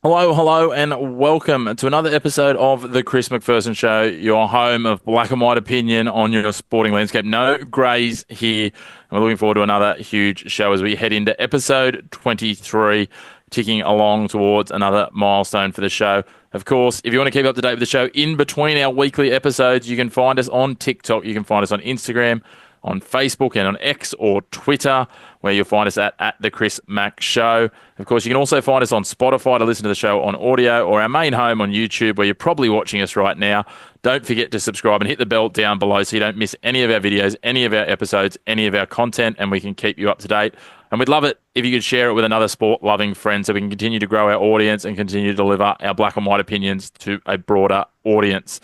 Hello, and welcome to another episode of the Chris Macpherson Show, your home of black and white opinion on your sporting landscape. No greys here. We're looking forward to another huge show as we head into episode 23, ticking along towards another milestone for the show. Of course, if you want to keep up to date with the show in between our weekly episodes, you can find us on TikTok, you can find us on Instagram, on Facebook and on X or Twitter, where you'll find us at the Chris Mac Show. Of course, you can also find us on Spotify to listen to the show on audio, or our main home on YouTube, where you're probably watching us right now. Don't forget to subscribe and hit the bell down below so you don't miss any of our videos, any of our episodes, any of our content, and we can keep you up to date. And we'd love it if you could share it with another sport-loving friend so we can continue to grow our audience and continue to deliver our black and white opinions to a broader audience.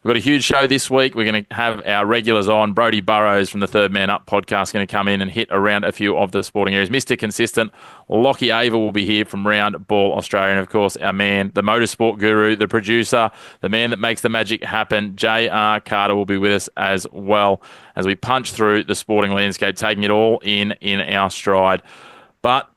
We've got a huge show this week. We're going to have our regulars on. Brody Burrows from the Third Man Up podcast going to come in and hit around a few of the sporting areas. Mr. Consistent, Lachie Avil will be here from Round Ball Australia. And, of course, our man, the motorsport guru, the producer, the man that makes the magic happen, J.R. Carter, will be with us as well as we punch through the sporting landscape, taking it all in our stride. But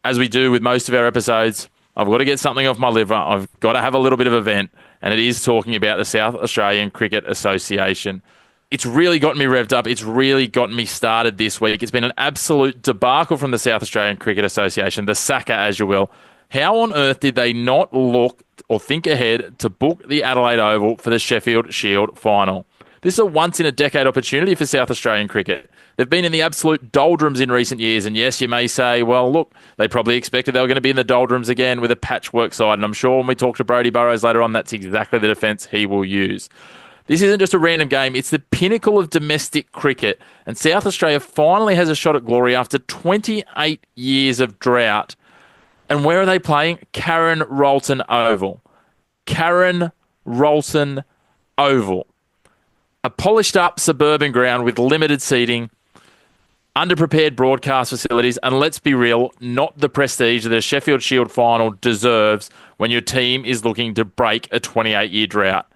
as we do with most of our episodes, I've got to get something off my liver. I've got to have a little bit of a vent. And it is talking about the South Australian Cricket Association. It's really gotten me revved up. It's really gotten me started this week. It's been an absolute debacle from the South Australian Cricket Association, the SACA, as you will. How on earth did they not look or think ahead to book the Adelaide Oval for the Sheffield Shield final? This is a once-in-a-decade opportunity for South Australian cricket. They've been in the absolute doldrums in recent years, and yes, you may say, well, look, they probably expected they were going to be in the doldrums again with a patchwork side, and I'm sure when we talk to Brody Burrows later on, that's exactly the defence he will use. This isn't just a random game, it's the pinnacle of domestic cricket, and South Australia finally has a shot at glory after 28 years of drought. And where are they playing? Karen Rolton Oval. Karen Rolton Oval. A polished-up suburban ground with limited seating, underprepared broadcast facilities, and let's be real, not the prestige that the Sheffield Shield final deserves when your team is looking to break a 28-year drought.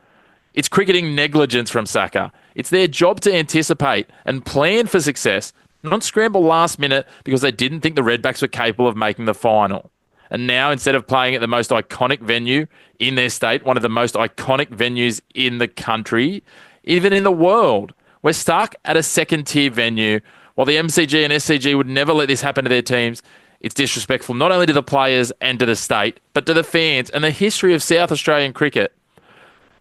It's cricketing negligence from SACA. It's their job to anticipate and plan for success, not scramble last minute because they didn't think the Redbacks were capable of making the final. And now, instead of playing at the most iconic venue in their state, one of the most iconic venues in the country, even in the world, we're stuck at a second-tier venue. While the MCG and SCG would never let this happen to their teams, it's disrespectful not only to the players and to the state, but to the fans and the history of South Australian cricket.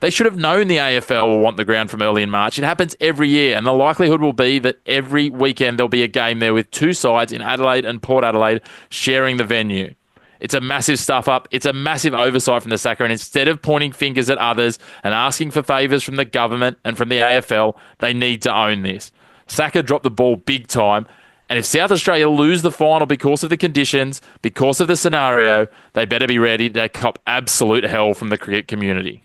They should have known the AFL will want the ground from early in March. It happens every year, and the likelihood will be that every weekend there'll be a game there with two sides in Adelaide and Port Adelaide sharing the venue. It's a massive stuff-up. It's a massive oversight from the SACA, and instead of pointing fingers at others and asking for favours from the government and from the AFL, they need to own this. SACA dropped the ball big time, and if South Australia lose the final because of the conditions, because of the scenario, they better be ready to cop absolute hell from the cricket community.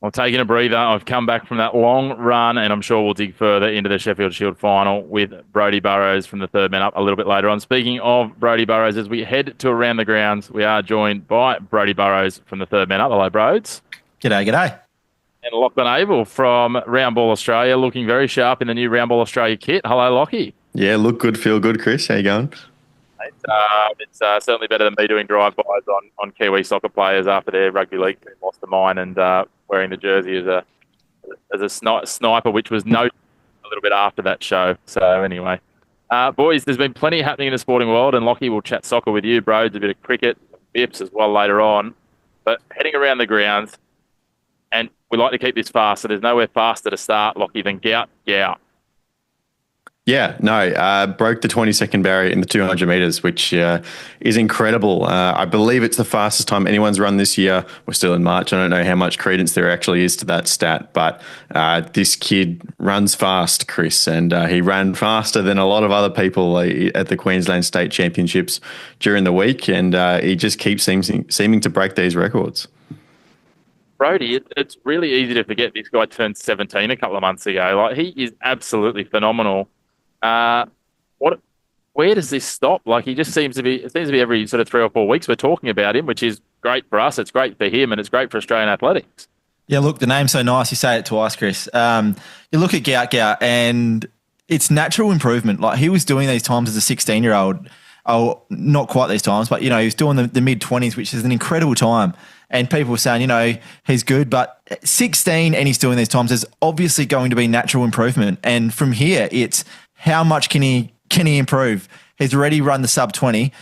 Well, taking a breather, I've come back from that long run, and I'm sure we'll dig further into the Sheffield Shield final with Brody Burrows from the Third Man Up a little bit later on. Speaking of Brody Burrows, as we head to Around the Grounds, we are joined by Brody Burrows from the Third Man Up. Hello, Broads. G'day. And Lachlan Avil from Round Ball Australia, looking very sharp in the new Round Ball Australia kit. Hello, Lachie. Yeah, look good, feel good, Chris. How you going? It's certainly better than me doing drive-bys on Kiwi soccer players after their rugby league team lost to mine and wearing the jersey as a sniper, which was noted a little bit after that show. So anyway, boys, there's been plenty happening in the sporting world, and Lachie will chat soccer with you, bros, a bit of cricket, bips as well later on. But heading around the grounds, and we like to keep this fast, so there's nowhere faster to start, Lachie, than Gout Gout. Yeah, no, broke the 20-second barrier in the 200 metres, which is incredible. I believe it's the fastest time anyone's run this year. We're still in March. I don't know how much credence there actually is to that stat, but this kid runs fast, Chris, and he ran faster than a lot of other people at the Queensland State Championships during the week, and he just keeps seeming to break these records. Brody, it's really easy to forget this guy turned 17 a couple of months ago. Like, he is absolutely phenomenal. Where does this stop? Like, it seems to be every sort of 3 or 4 weeks we're talking about him, which is great for us. It's great for him, and it's great for Australian athletics. Yeah, look, the name's so nice. You say it twice, Chris. You look at Gout Gout, and it's natural improvement. Like, he was doing these times as a 16-year-old, oh, not quite these times, but, he was doing the mid-20s, which is an incredible time. And people were saying, he's good, but 16 and he's doing these times, there's obviously going to be natural improvement. And from here, it's how much can he improve? He's already run the sub 20.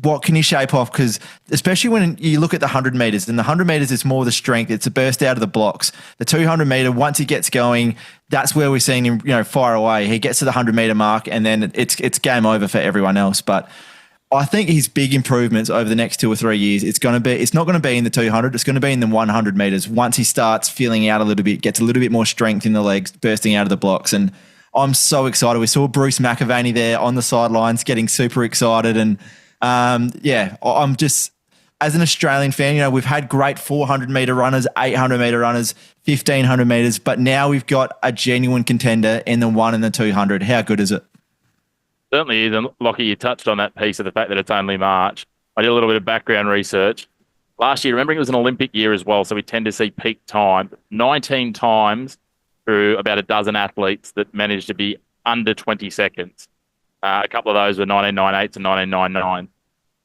What can he shape off? Because especially when you look at the 100 metres, and the 100 metres is more the strength. It's a burst out of the blocks. The 200 metre, once he gets going, that's where we're seeing him, fire away. He gets to the 100 metre mark, and then it's game over for everyone else. But I think his big improvements over the next 2 or 3 years, it's not going to be in the 200. It's going to be in the 100 metres. Once he starts feeling out a little bit, gets a little bit more strength in the legs, bursting out of the blocks. And I'm so excited. We saw Bruce McAvaney there on the sidelines getting super excited. And I'm just, as an Australian fan, we've had great 400 metre runners, 800 metre runners, 1500 metres, but now we've got a genuine contender in the 1 and the 200. How good is it? Certainly is. And Lockie, you touched on that piece of the fact that it's only March. I did a little bit of background research. Last year, remembering it was an Olympic year as well, so we tend to see peak time. 19 times through about a dozen athletes that managed to be under 20 seconds. A couple of those were 1998 and 1999.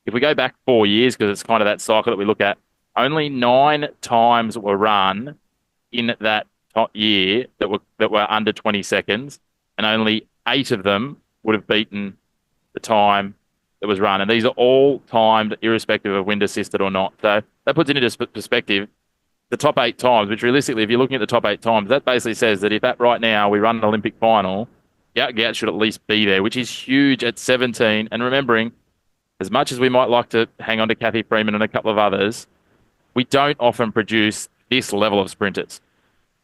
If we go back 4 years, because it's kind of that cycle that we look at, only 9 times were run in that year that were under 20 seconds, and only 8 of them would have beaten the time that was run. And these are all timed irrespective of wind assisted or not. So that puts it into perspective. The top 8 times, which realistically, if you're looking at the top 8 times, that basically says that if right now we run an Olympic final, Gout should at least be there, which is huge at 17. And remembering, as much as we might like to hang on to Kathy Freeman and a couple of others, we don't often produce this level of sprinters.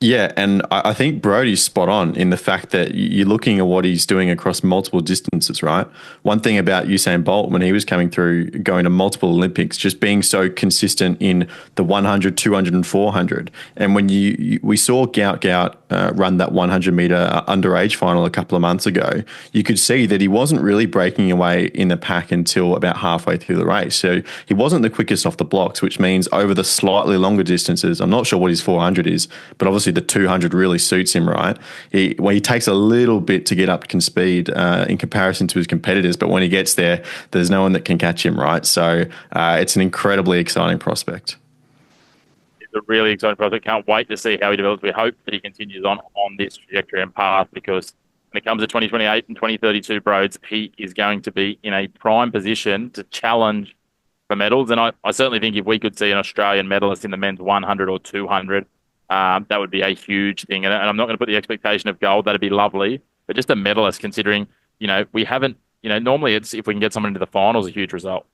Yeah, and I think Brody's spot on in the fact that you're looking at what he's doing across multiple distances, right? One thing about Usain Bolt when he was coming through, going to multiple Olympics, just being so consistent in the 100, 200 and 400. And when we saw Gout run that 100 metre underage final a couple of months ago, you could see that he wasn't really breaking away in the pack until about halfway through the race. So he wasn't the quickest off the blocks, which means over the slightly longer distances, I'm not sure what his 400 is, but obviously the 200 really suits him, right? He takes a little bit to get up to speed in comparison to his competitors, but when he gets there, there's no one that can catch him, right? So it's an incredibly exciting prospect. It's a really exciting prospect. Can't wait to see how he develops. We hope that he continues on this trajectory and path, because when it comes to 2028 and 2032 Broads, he is going to be in a prime position to challenge for medals. And I certainly think if we could see an Australian medalist in the men's 100 or 200, that would be a huge thing. And I'm not going to put the expectation of gold. That'd be lovely. But just a medalist, considering, we haven't, normally it's if we can get someone into the finals, a huge result.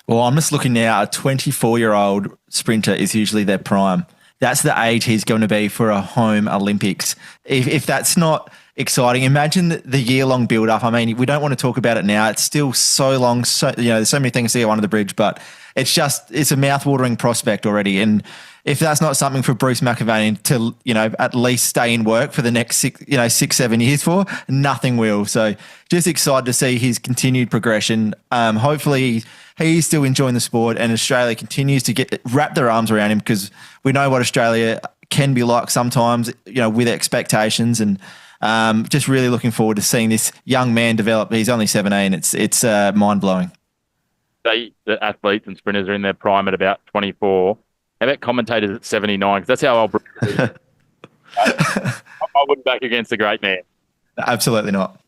Well, I'm just looking now. A 24-year-old sprinter is usually their prime. That's the age he's going to be for a home Olympics. If that's not exciting, imagine the year-long build-up. I mean, we don't want to talk about it now. It's still so long. So there's so many things to go under the bridge, but it's a mouth-watering prospect already. And if that's not something for Bruce McAvaney to, at least stay in work for the next 6-7 years for, nothing will. So just excited to see his continued progression. Hopefully he's still enjoying the sport and Australia continues to wrap their arms around him, because we know what Australia can be like sometimes, with expectations, and just really looking forward to seeing this young man develop. He's only 17. It's mind-blowing. The athletes and sprinters are in their prime at about 24. How about commentators at 79? Because that's how old Bruce is. I wouldn't back against the great man. Absolutely not.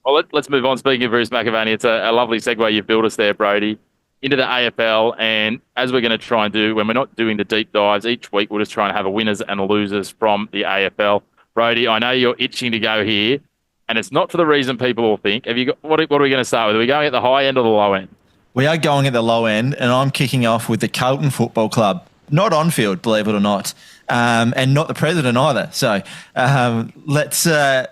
Well, let's move on. Speaking of Bruce McAvaney, it's a lovely segue you've built us there, Brody, into the AFL. And as we're going to try and do, when we're not doing the deep dives, each week we'll just try and have a winners and losers from the AFL. Brody, I know you're itching to go here, and it's not for the reason people will think. Have you got what are we going to start with? Are we going at the high end or the low end? We are going at the low end, and I'm kicking off with the Carlton Football Club. Not on field, believe it or not, and not the president either. So let's, for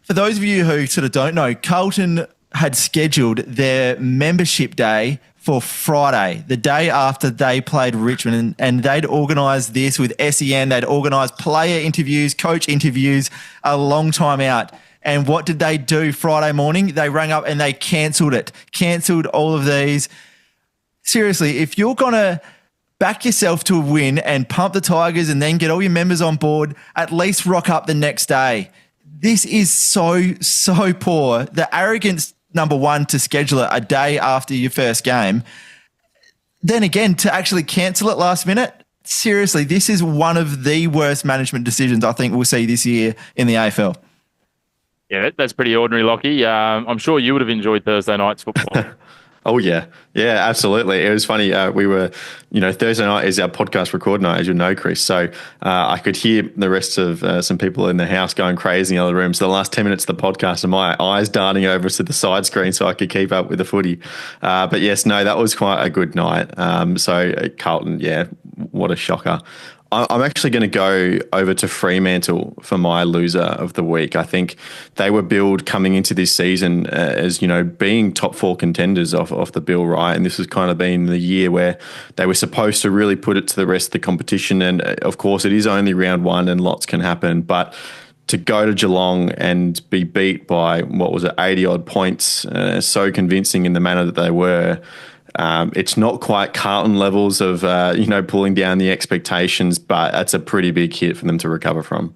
those of you who sort of don't know, Carlton had scheduled their membership day for Friday, the day after they played Richmond, and they'd organised this with SEN. They'd organised player interviews, coach interviews, a long time out. And what did they do Friday morning? They rang up and they cancelled it. Cancelled all of these. Seriously, if you're going to back yourself to a win and pump the Tigers and then get all your members on board, at least rock up the next day. This is so poor. The arrogance number one, to schedule it a day after your first game. Then again, to actually cancel it last minute, seriously, this is one of the worst management decisions I think we'll see this year in the AFL. Yeah, that's pretty ordinary, Lockie. I'm sure you would have enjoyed Thursday night's football. Oh yeah, yeah, absolutely. It was funny. We were, Thursday night is our podcast record night, as you know, Chris. So I could hear the rest of some people in the house going crazy in the other room. So the last 10 minutes of the podcast, and my eyes darting over to the side screen so I could keep up with the footy. But yes, no, that was quite a good night. So Carlton, yeah, what a shocker. I'm actually going to go over to Fremantle for my loser of the week. I think they were billed coming into this season as, being top four contenders off the bill, right? And this has kind of been the year where they were supposed to really put it to the rest of the competition. And of course, it is only round one and lots can happen. But to go to Geelong and be beat by, 80 odd points, so convincing in the manner that they were, it's not quite Carlton levels of, pulling down the expectations, but that's a pretty big hit for them to recover from.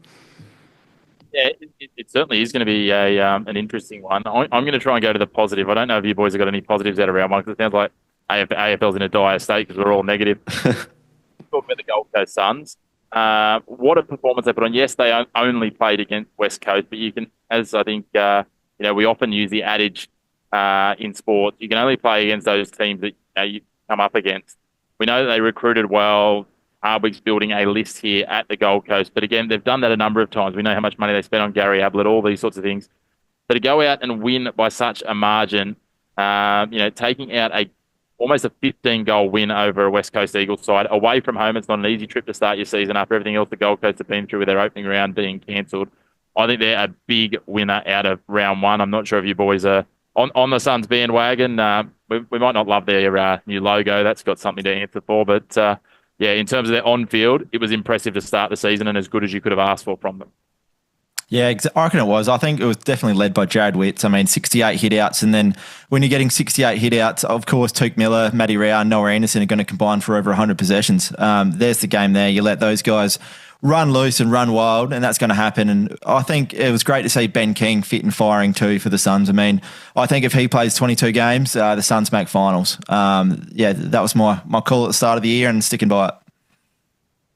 Yeah, it certainly is going to be an interesting one. I'm going to try and go to the positive. I don't know if you boys have got any positives out of round one, because it sounds like AFL's in a dire state because we're all negative. Talking about the Gold Coast Suns, what a performance they put on. Yes, they only played against West Coast, but you can, as I think, we often use the adage in sport, you can only play against those teams that you come up against. We know that they recruited well. Hardwick's building a list here at the Gold Coast, but again, they've done that a number of times. We know how much money they spent on Gary Ablett, all these sorts of things. So to go out and win by such a margin, taking out almost a 15-goal win over a West Coast Eagles side away from home. It's not an easy trip to start your season after everything else the Gold Coast have been through with their opening round being cancelled. I think they're a big winner out of round one. I'm not sure if you boys are on the Suns bandwagon. We might not love their new logo. That's got something to answer for. But, in terms of their on-field, it was impressive to start the season and as good as you could have asked for from them. Yeah, I reckon it was. I think it was definitely led by Jared Witts. 68 hit-outs. And then when you're getting 68 hit-outs, of course, Tuke Miller, Matty Rao, and Noah Anderson are going to combine for over 100 possessions. There's the game there. You let those guys run loose and run wild, and that's going to happen. And I think it was great to see Ben King fit and firing too for the Suns. I think if he plays 22 games, the Suns make finals. That was my call at the start of the year and sticking by it.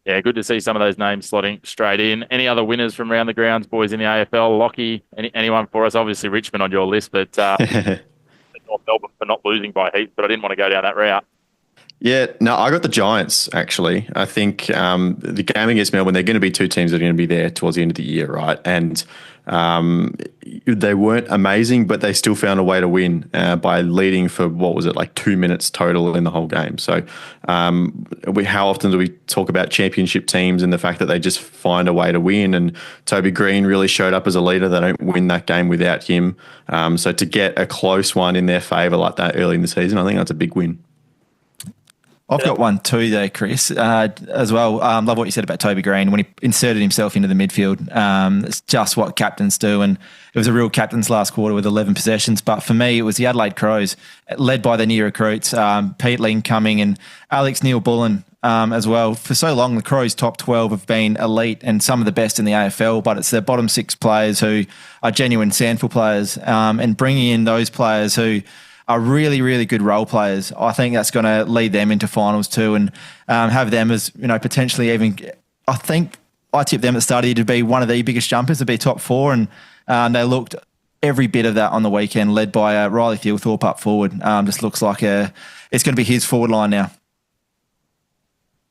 Yeah, good to see some of those names slotting straight in. Any other winners from round the grounds, boys, in the AFL? Lockie, anyone for us? Obviously Richmond on your list, but North Melbourne for not losing by heaps, but I didn't want to go down that route. Yeah, no, I got the Giants, actually. I think the game against Melbourne, they're going to be two teams that are going to be there towards the end of the year, right? And they weren't amazing, but they still found a way to win by leading for, 2 minutes total in the whole game. So how often do we talk about championship teams and the fact that they just find a way to win? And Toby Green really showed up as a leader. They don't win that game without him. So to get a close one in their favour like that early in the season, I think that's a big win. I've got one too there, Chris, as well. Love what you said about Toby Green when he inserted himself into the midfield. It's just what captains do, and it was a real captain's last quarter with 11 possessions. But for me, it was the Adelaide Crows, led by the new recruits, Pete Ling coming and Alex Neil-Bullen as well. For so long, the Crows' top 12 have been elite and some of the best in the AFL, but it's their bottom six players who are genuine SANFL players, and bringing in those players who are really, really good role players. I think that's going to lead them into finals too, and have them as, potentially even, I think I tipped them at the start of the year to be one of the biggest jumpers, to be top four, and they looked every bit of that on the weekend, led by Riley Thilthorpe up forward. Just looks like it's going to be his forward line now.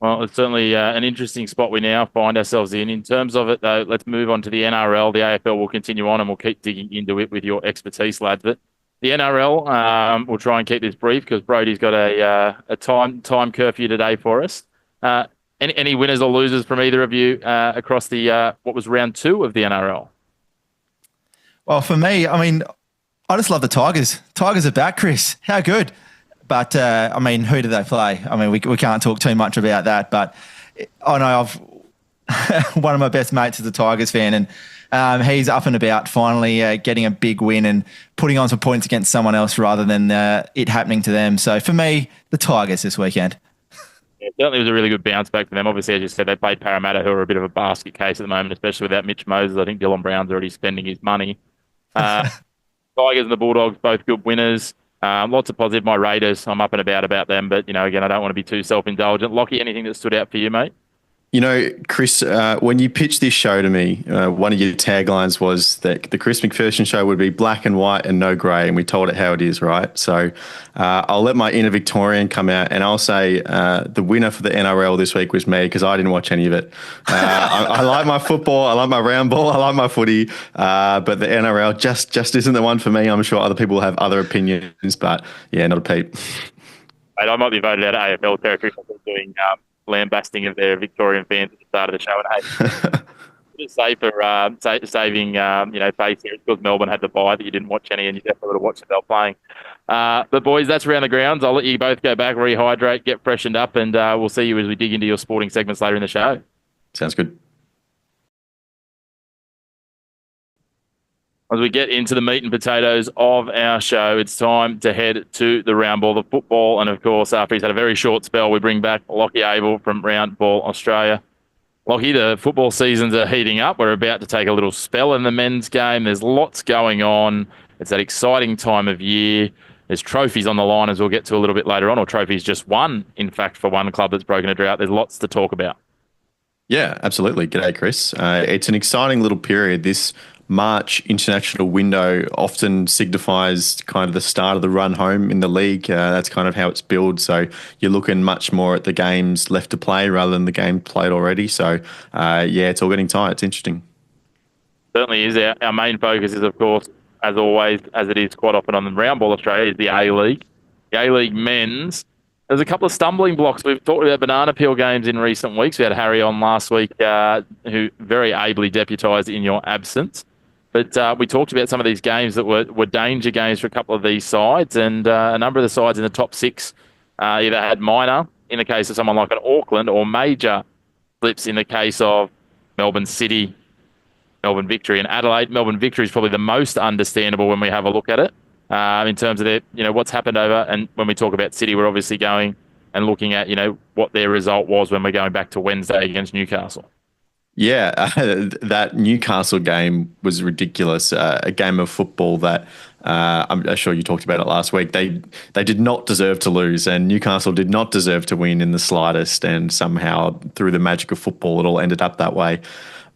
Well, it's certainly an interesting spot we now find ourselves in. In terms of it, though, let's move on to the NRL. The AFL will continue on, and we'll keep digging into it with your expertise, lads. But the NRL, we'll try and keep this brief because Brody's got a time curfew today for us. Any winners or losers from either of you across the what was round 2 of the NRL? Well, for me, I just love the Tigers. Tigers are back, Chris. How good. But, who do they play? We can't talk too much about that, but I know one of my best mates is a Tigers fan, and he's up and about finally getting a big win and putting on some points against someone else rather than it happening to them. So for me, the Tigers this weekend. Yeah, certainly was a really good bounce back for them. Obviously, as you said, they played Parramatta, who are a bit of a basket case at the moment, especially without Mitch Moses. I think Dylan Brown's already spending his money. Tigers and the Bulldogs, both good winners. Lots of positive. My Raiders, I'm up and about them, but again, I don't want to be too self-indulgent. Lockie, anything that stood out for you, mate? Chris, when you pitched this show to me, one of your taglines was that the Chris McPherson show would be black and white and no grey, and we told it how it is, right? So I'll let my inner Victorian come out, and I'll say the winner for the NRL this week was me because I didn't watch any of it. I like my football, I like my round ball, I like my footy, but the NRL just isn't the one for me. I'm sure other people will have other opinions, but yeah, not a peep. Mate, I might be voted out of AFL territory for doing lambasting of their Victorian fans at the start of the show. And hey, just say for saving face here, it's because Melbourne had the bye that you didn't watch any, and you definitely would have watched if they were playing. But boys, that's around the grounds. I'll let you both go back, rehydrate, get freshened up, and we'll see you as we dig into your sporting segments later in the show. Sounds good. As we get into the meat and potatoes of our show, it's time to head to the round ball, the football, and of course, after he's had a very short spell, we bring back Lachie Avil from Round Ball Australia. Lachie, the football seasons are heating up. We're about to take a little spell in the men's game. There's lots going on. It's that exciting time of year. There's trophies on the line, as we'll get to a little bit later on, or trophies just won, in fact, for one club that's broken a drought. There's lots to talk about. Yeah, absolutely. G'day, Chris. It's an exciting little period. This March international window often signifies kind of the start of the run home in the league. That's kind of how it's billed. So you're looking much more at the games left to play rather than the game played already. So, it's all getting tight. It's interesting. Certainly is. Our main focus is, of course, as always, as it is quite often on the Round Ball Australia, is the A-League. The A-League men's. There's a couple of stumbling blocks. We've talked about banana peel games in recent weeks. We had Harry on last week, who very ably deputised in your absence. But we talked about some of these games that were danger games for a couple of these sides, and a number of the sides in the top six either had minor, in the case of someone like an Auckland, or major slips in the case of Melbourne City, Melbourne Victory, and Adelaide. Melbourne Victory is probably the most understandable when we have a look at it in terms of their, what's happened over. And when we talk about City, we're obviously going and looking at, what their result was when we're going back to Wednesday against Newcastle. Yeah, that Newcastle game was ridiculous. A game of football that I'm sure you talked about it last week. They did not deserve to lose, and Newcastle did not deserve to win in the slightest. And somehow, through the magic of football, it all ended up that way.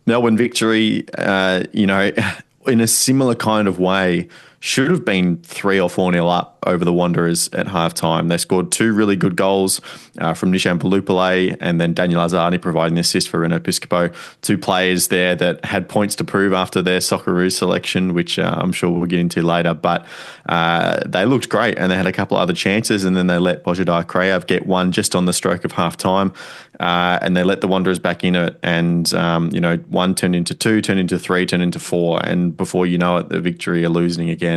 Melbourne Victory, in a similar kind of way, should have been 3 or 4-0 up over the Wanderers at halftime. They scored 2 really good goals from Nishan Palupale and then Daniel Azarni providing the assist for Reno Piscopo. 2 players there that had points to prove after their Socceroos selection, which I'm sure we'll get into later. But they looked great, and they had a couple of other chances, and then they let Bojidar Krayev get one just on the stroke of halftime, and they let the Wanderers back in it. And, 1 turned into 2, turned into 3, turned into 4. And before you know it, the Victory are losing again.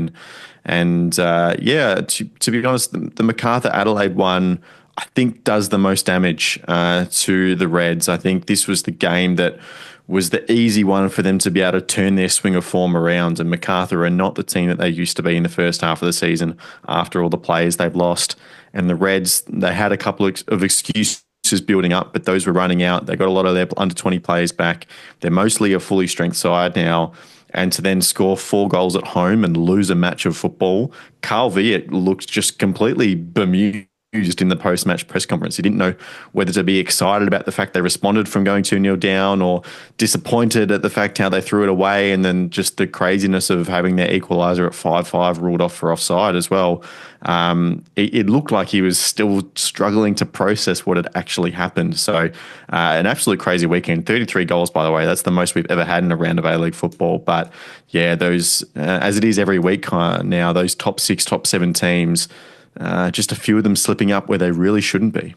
And to be honest, the MacArthur Adelaide one, I think, does the most damage to the Reds. I think this was the game that was the easy one for them to be able to turn their swing of form around. And MacArthur are not the team that they used to be in the first half of the season after all the players they've lost. And the Reds, they had a couple of excuses building up, but those were running out. They got a lot of their under-20 players back. They're mostly a fully strength side now. And to then score 4 goals at home and lose a match of football, Carl Viet looked just completely bemused in the post-match press conference. He didn't know whether to be excited about the fact they responded from going 2-0 down, or disappointed at the fact how they threw it away, and then just the craziness of having their equaliser at 5-5 ruled off for offside as well. It looked like he was still struggling to process what had actually happened. So an absolute crazy weekend. 33 goals, by the way. That's the most we've ever had in a round of A-League football. But yeah, those, as it is every week now, those top 6, top 7 teams, just a few of them slipping up where they really shouldn't be.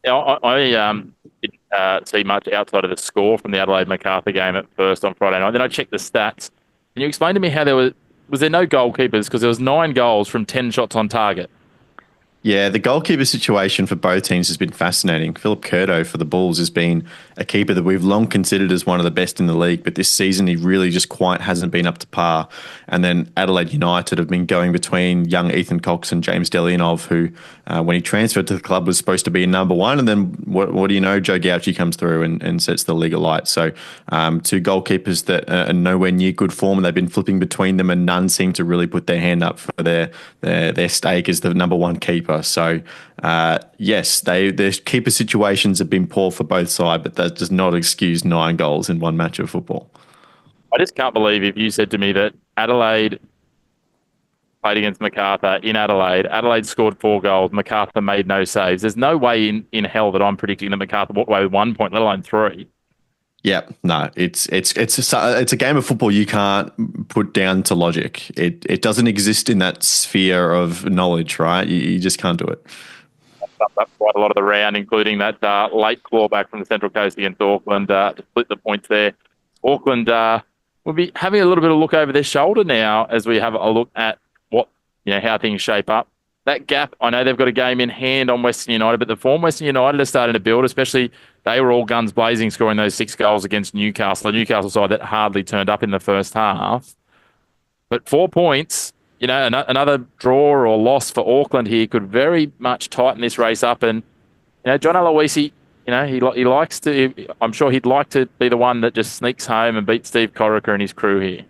Yeah, I didn't see much outside of the score from the Adelaide MacArthur game at first on Friday night. Then I checked the stats. Can you explain to me how was there no goalkeepers? Because there was 9 goals from 10 shots on target. Yeah, the goalkeeper situation for both teams has been fascinating. Philip Curto for the Bulls has been a keeper that we've long considered as one of the best in the league, but this season he really just quite hasn't been up to par. And then Adelaide United have been going between young Ethan Cox and James Delianov, who, when he transferred to the club, was supposed to be number one. And then what do you know? Joe Gauci comes through and sets the league alight. So two goalkeepers that are nowhere near good form, and they've been flipping between them, and none seem to really put their hand up for their stake as the number one keeper. So, yes, their keeper situations have been poor for both sides, but that does not excuse 9 goals in one match of football. I just can't believe if you said to me that Adelaide played against Macarthur in Adelaide. Adelaide scored 4 goals. Macarthur made no saves. There's no way in hell that I'm predicting that Macarthur walked away with 1 point, let alone 3. Yeah, no, it's a game of football you can't put down to logic. It doesn't exist in that sphere of knowledge, right? You just can't do it. Up quite a lot of the round, including that late clawback from the Central Coast against Auckland to split the points there. Auckland will be having a little bit of a look over their shoulder now as we have a look at how things shape up. That gap, I know they've got a game in hand on Western United, but the form Western United are starting to build, especially they were all guns blazing scoring those 6 goals against Newcastle, a Newcastle side that hardly turned up in the first half. But 4 points, another draw or loss for Auckland here could very much tighten this race up. And, John Aloisi, he likes to, I'm sure he'd like to be the one that just sneaks home and beats Steve Corica and his crew here.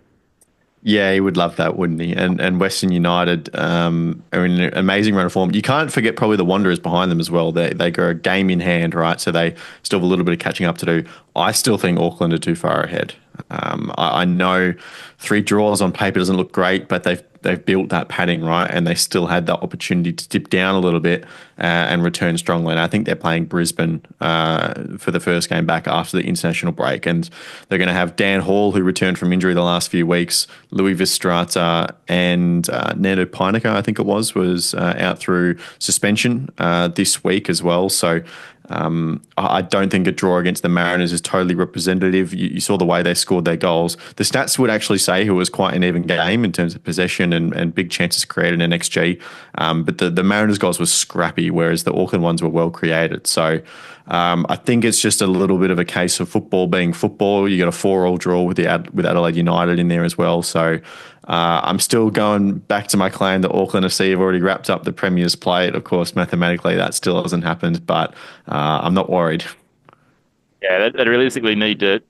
Yeah, he would love that, wouldn't he? And Western United are in an amazing run of form. You can't forget probably the Wanderers behind them as well. They go a game in hand, right? So they still have a little bit of catching up to do. I still think Auckland are too far ahead. I know 3 draws on paper doesn't look great, but they've built that padding, right? And they still had that opportunity to dip down a little bit and return strongly. And I think they're playing Brisbane for the first game back after the international break. And they're going to have Dan Hall, who returned from injury the last few weeks, Louis Vistrata and Nando Pineca, I think it was out through suspension this week as well. So I don't think a draw against the Mariners is totally representative. You saw the way they scored their goals. The stats would actually say it was quite an even game in terms of possession and big chances created in XG. But the Mariners goals were scrappy, whereas the Auckland ones were well created. So I think it's just a little bit of a case of football being football. You got a 4-4 draw with Adelaide United in there as well. So I'm still going back to my claim that Auckland FC have already wrapped up the Premier's plate. Of course, mathematically that still hasn't happened, but I'm not worried. Yeah, they realistically need to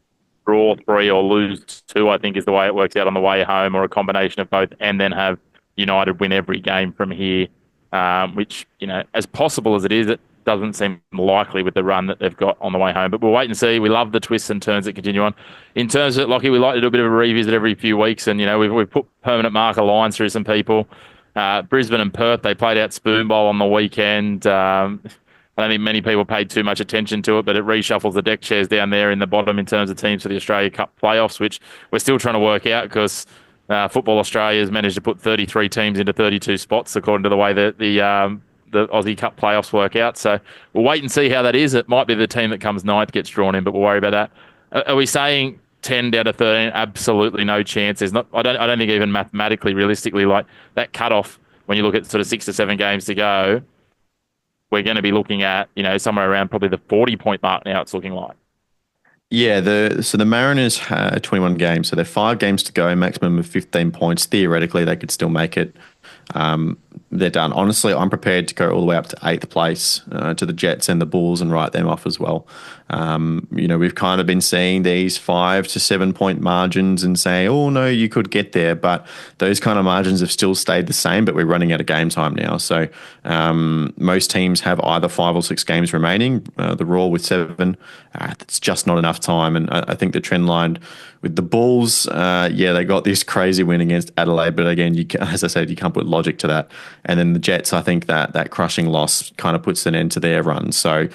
draw 3 or lose 2, I think is the way it works out on the way home, or a combination of both, and then have United win every game from here, which, as possible as it is, it doesn't seem likely with the run that they've got on the way home. But we'll wait and see. We love the twists and turns that continue on. In terms of, Lockie, we like to do a bit of a revisit every few weeks, and, we've put permanent marker lines through some people. Brisbane and Perth, they played out Spoon Bowl on the weekend. I don't think many people paid too much attention to it, but it reshuffles the deck chairs down there in the bottom in terms of teams for the Australia Cup playoffs, which we're still trying to work out because Football Australia has managed to put 33 teams into 32 spots, according to the way that the Aussie Cup playoffs work out. So we'll wait and see how that is. It might be the team that comes 9th gets drawn in, but we'll worry about that. Are we saying 10 down to 13? Absolutely no chance. There's not. I don't think even mathematically, realistically, like that cutoff when you look at sort of 6 to 7 games to go, we're going to be looking at somewhere around probably the 40-point mark now. It's looking like. Yeah, so the Mariners had 21 games, so they're 5 games to go, maximum of 15 points. Theoretically, they could still make it. They're done. Honestly, I'm prepared to go all the way up to 8th place to the Jets and the Bulls and write them off as well. We've kind of been seeing these 5 to 7 point margins and saying, oh, no, you could get there. But those kind of margins have still stayed the same, but we're running out of game time now. So most teams have either 5 or 6 games remaining. The Raw with 7, that's just not enough time. And I think the trend line with the Bulls, they got this crazy win against Adelaide. But again, as I said, you can't put logic to that. And then the Jets, I think that crushing loss kind of puts an end to their run. So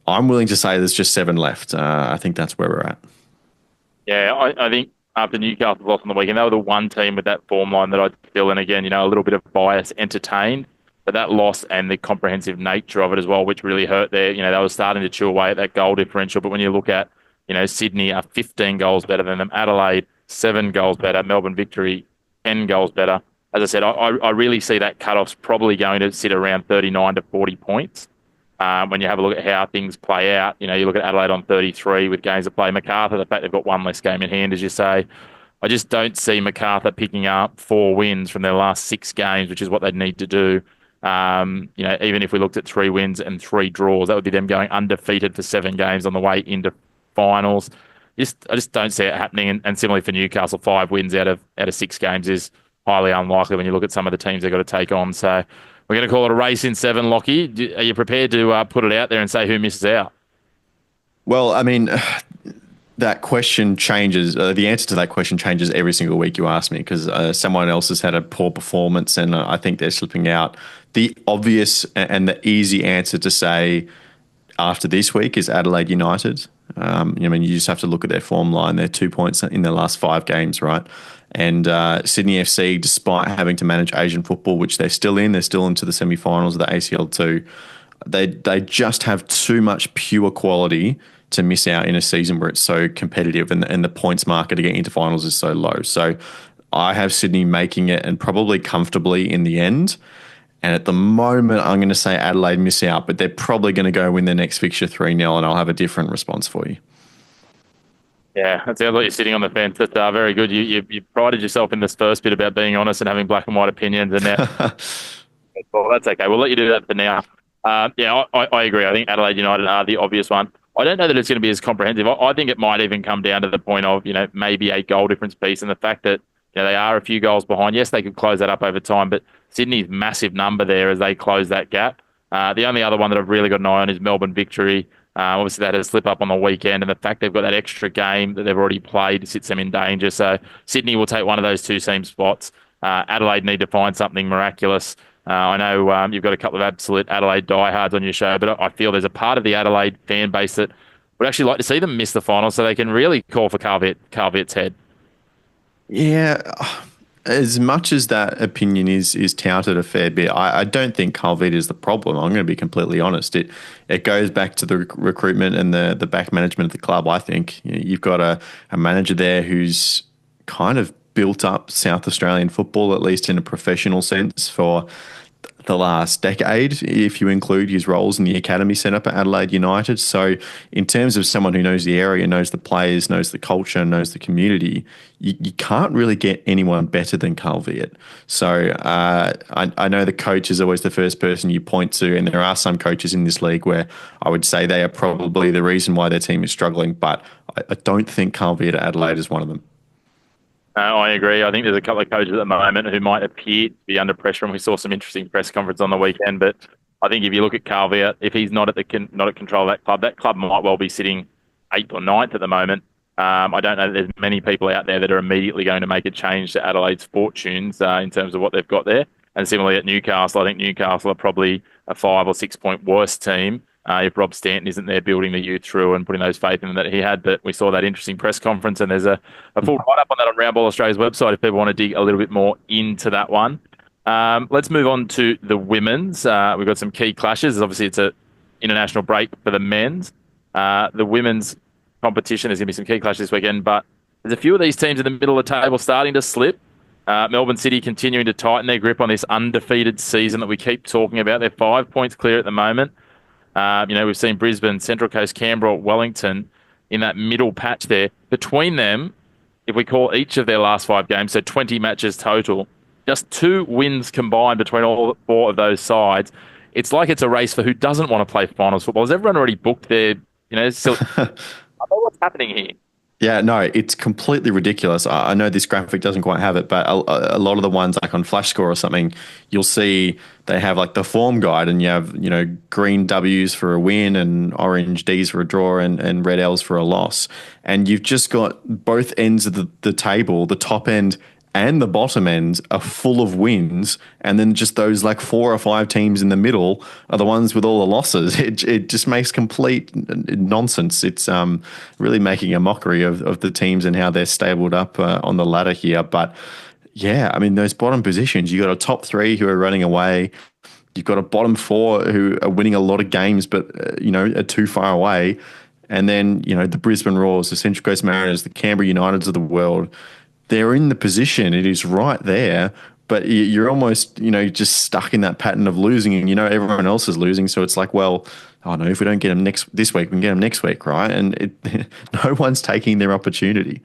I'm willing to say there's just 7 left. I think that's where we're at. Yeah, I think after Newcastle lost on the weekend, they were the one team with that form line that I'd feel, and again, a little bit of bias entertained. But that loss and the comprehensive nature of it as well, which really hurt there. They were starting to chew away at that goal differential. But when you look at, Sydney are 15 goals better than them. Adelaide, 7 goals better. Melbourne Victory, 10 goals better. as I said, I really see that cutoff's probably going to sit around 39 to 40 points. When you have a look at how things play out, you look at Adelaide on 33 with games to play. Macarthur, the fact they've got one less game in hand, as you say, I just don't see Macarthur picking up 4 wins from their last 6 games, which is what they'd need to do. Even if we looked at 3 wins and 3 draws, that would be them going undefeated for 7 games on the way into finals. I just don't see it happening. And similarly for Newcastle, 5 wins out of 6 games is highly unlikely when you look at some of the teams they've got to take on. So we're going to call it a race in 7, Lockie. Are you prepared to put it out there and say who misses out? Well, I mean, that question changes. The answer to that question changes every single week you ask me, because someone else has had a poor performance and I think they're slipping out. The obvious and the easy answer to say after this week is Adelaide United. You just have to look at their form line. They're 2 points in their last 5 games, right? And Sydney FC, despite having to manage Asian football, which they're still into the semi-finals of the ACL2, they just have too much pure quality to miss out in a season where it's so competitive and the points marker to get into finals is so low. So I have Sydney making it, and probably comfortably in the end. And at the moment, I'm going to say Adelaide miss out, but they're probably going to go win their next fixture 3-0, and I'll have a different response for you. Yeah, it sounds like you're sitting on the fence. That's very good. You prided yourself in this first bit about being honest and having black and white opinions, and now, well, that's okay. We'll let you do that for now. I agree. I think Adelaide United are the obvious one. I don't know that it's going to be as comprehensive. I think it might even come down to the point of, maybe a goal difference piece, and the fact that they are a few goals behind. Yes, they could close that up over time, but Sydney's massive number there as they close that gap. The only other one that I've really got an eye on is Melbourne Victory. Obviously, they had a slip up on the weekend, and the fact they've got that extra game that they've already played sits them in danger. So Sydney will take one of those 2 same spots. Adelaide need to find something miraculous. I know you've got a couple of absolute Adelaide diehards on your show, but I feel there's a part of the Adelaide fan base that would actually like to see them miss the final so they can really call for Carl-Viet's head. Yeah, as much as that opinion is touted a fair bit, I don't think Carl-Viet is the problem. I'm going to be completely honest. It goes back to the recruitment and the back management of the club, I think. You've got a manager there who's kind of built up South Australian football, at least in a professional sense, for the last decade, if you include his roles in the academy setup at Adelaide United. So in terms of someone who knows the area, knows the players, knows the culture, knows the community, you can't really get anyone better than Carl-Viet. So I know the coach is always the first person you point to, and there are some coaches in this league where I would say they are probably the reason why their team is struggling, but I don't think Carl-Viet at Adelaide is one of them. I agree. I think there's a couple of coaches at the moment who might appear to be under pressure, and we saw some interesting press conference on the weekend. But I think if you look at Carl-Viet, if he's not at control of that club might well be sitting 8th or 9th at the moment. I don't know that there's many people out there that are immediately going to make a change to Adelaide's fortunes in terms of what they've got there. And similarly at Newcastle, I think Newcastle are probably a 5 or 6 point worse team if Rob Stanton isn't there building the youth through and putting those faith in them that he had. But we saw that interesting press conference, and there's a full write-up on that on Roundball Australia's website if people want to dig a little bit more into that one. Let's move on to the women's. We've got some key clashes. Obviously, it's an international break for the men's. The women's competition, there's going to be some key clashes this weekend, but there's a few of these teams in the middle of the table starting to slip. Melbourne City continuing to tighten their grip on this undefeated season that we keep talking about. They're 5 points clear at the moment. We've seen Brisbane, Central Coast, Canberra, Wellington in that middle patch there. Between them, if we call each of their last 5 games, so 20 matches total, just 2 wins combined between all 4 of those sides. It's like it's a race for who doesn't want to play finals football. Has everyone already booked their, still, I don't know what's happening here. Yeah, no, it's completely ridiculous. I know this graphic doesn't quite have it, but a lot of the ones like on Flash Score or something, you'll see they have like the form guide, and you have, green W's for a win and orange D's for a draw and red L's for a loss. And you've just got both ends of the table, the top end and the bottom end are full of wins, and then just those like 4 or 5 teams in the middle are the ones with all the losses. It just makes complete nonsense. It's really making a mockery of the teams and how they're stabled up on the ladder here. But yeah, I mean, those bottom positions, you got a top 3 who are running away. You've got a bottom 4 who are winning a lot of games, but are too far away. And then the Brisbane Roars, the Central Coast Mariners, the Canberra Uniteds of the world. They're in the position. It is right there, but you're almost, just stuck in that pattern of losing, and everyone else is losing. So it's like, well, oh no, if we don't get them this week, we can get them next week, right? And no one's taking their opportunity.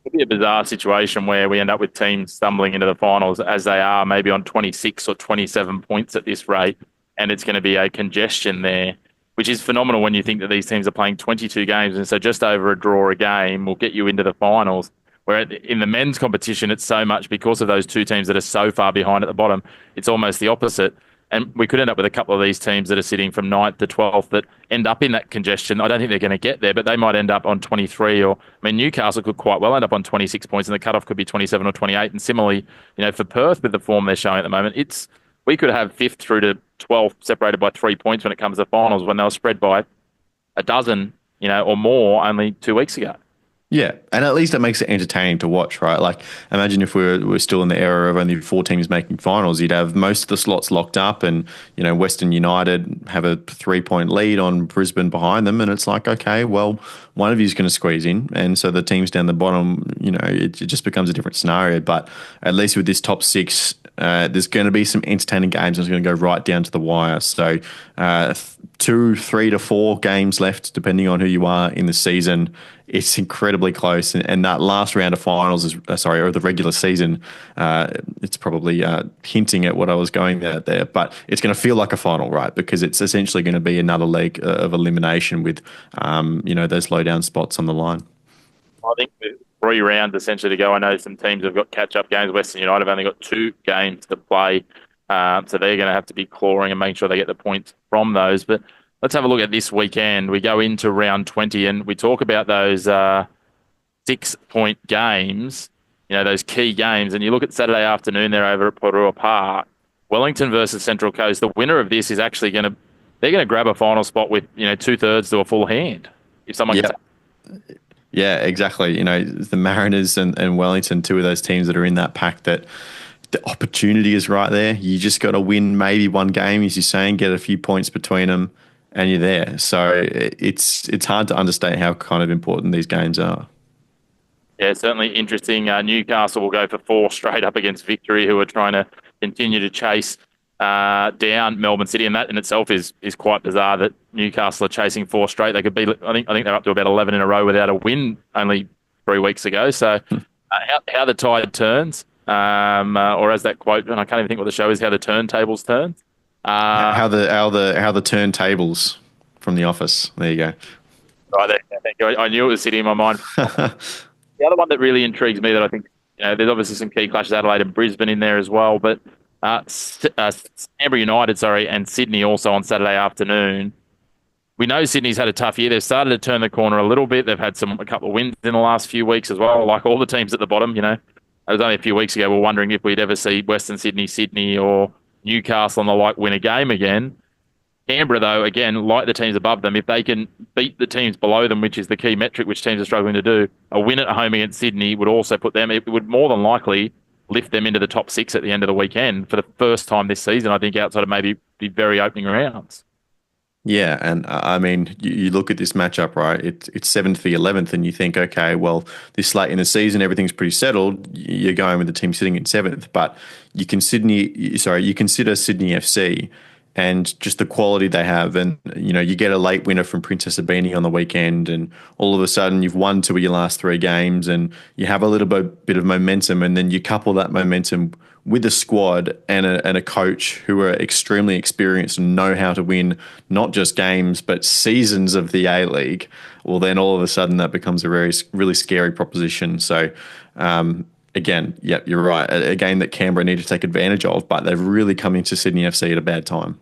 It'd be a bizarre situation where we end up with teams stumbling into the finals as they are, maybe on 26 or 27 points at this rate, and it's going to be a congestion there, which is phenomenal when you think that these teams are playing 22 games, and so just over a draw a game will get you into the finals. Where in the men's competition, it's so much because of those two teams that are so far behind at the bottom. It's almost the opposite. And we could end up with a couple of these teams that are sitting from 9th to 12th that end up in that congestion. I don't think they're going to get there, but they might end up on 23 Newcastle could quite well end up on 26 points and the cutoff could be 27 or 28. And similarly, for Perth with the form they're showing at the moment, we could have 5th through to 12th separated by 3 points when it comes to finals when they were spread by a dozen, or more only 2 weeks ago. Yeah, and at least it makes it entertaining to watch, right? Like, imagine if we're still in the era of only 4 teams making finals, you'd have most of the slots locked up, and Western United have a 3-point lead on Brisbane behind them, and it's like, okay, well, one of you is going to squeeze in, and so the teams down the bottom, it just becomes a different scenario. But at least with this top 6, there's going to be some entertaining games. It's going to go right down to the wire. So 2, 3 to 4 games left, depending on who you are in the season. It's incredibly close, and that last round of finals is or the regular season. It's probably hinting at what I was going at there, but it's going to feel like a final, right? Because it's essentially going to be another leg of elimination with, those low down spots on the line. I think with 3 rounds essentially to go. I know some teams have got catch-up games. Western United have only got 2 games to play, so they're going to have to be clawing and making sure they get the points from those. But let's have a look at this weekend. We go into round 20 and we talk about those 6-point games, those key games. And you look at Saturday afternoon there over at Porua Park, Wellington versus Central Coast. The winner of this is actually they're going to grab a final spot with, 2/3 to a full hand. If someone gets. Yeah, exactly. The Mariners and Wellington, 2 of those teams that are in that pack that the opportunity is right there. You just got to win maybe one game, as you're saying, get a few points between them, and you're there. So it's hard to understate how kind of important these games are. Yeah, certainly interesting. Newcastle will go for 4 straight up against Victory, who are trying to continue to chase down Melbourne City, and that in itself is quite bizarre that Newcastle are chasing 4 straight. They could be, I think they're up to about 11 in a row without a win only 3 weeks ago. So how the tide turns, or as that quote, and I can't even think what the show is, how the turntables turn. How the turntables from The Office. There you go. Right there. Thank you. I knew it was sitting in my mind. The other one that really intrigues me that I think, there's obviously some key clashes, Adelaide and Brisbane in there as well, but Canberra United, and Sydney also on Saturday afternoon. We know Sydney's had a tough year. They've started to turn the corner a little bit. They've had a couple of wins in the last few weeks as well, like all the teams at the bottom. It was only a few weeks ago we were wondering if we'd ever see Western Sydney, or Newcastle and the like win a game again. Canberra, though, again, like the teams above them, if they can beat the teams below them, which is the key metric which teams are struggling to do, a win at home against Sydney would also put them, it would more than likely lift them into the top 6 at the end of the weekend for the first time this season, I think, outside of maybe the very opening rounds. Yeah, and I mean, you look at this matchup, right? It's 7th v 11th, and you think, okay, well, this late in the season, everything's pretty settled. You're going with the team sitting in 7th, but you consider Sydney FC and just the quality they have, and you get a late winner from Princess Abini on the weekend, and all of a sudden you've won 2 of your last 3 games, and you have a little bit of momentum, and then you couple that momentum with a squad and a coach who are extremely experienced and know how to win not just games but seasons of the A-League. Well, then all of a sudden that becomes a really scary proposition. So again, yeah, you're right. A game that Canberra need to take advantage of, but they've really come into Sydney FC at a bad time.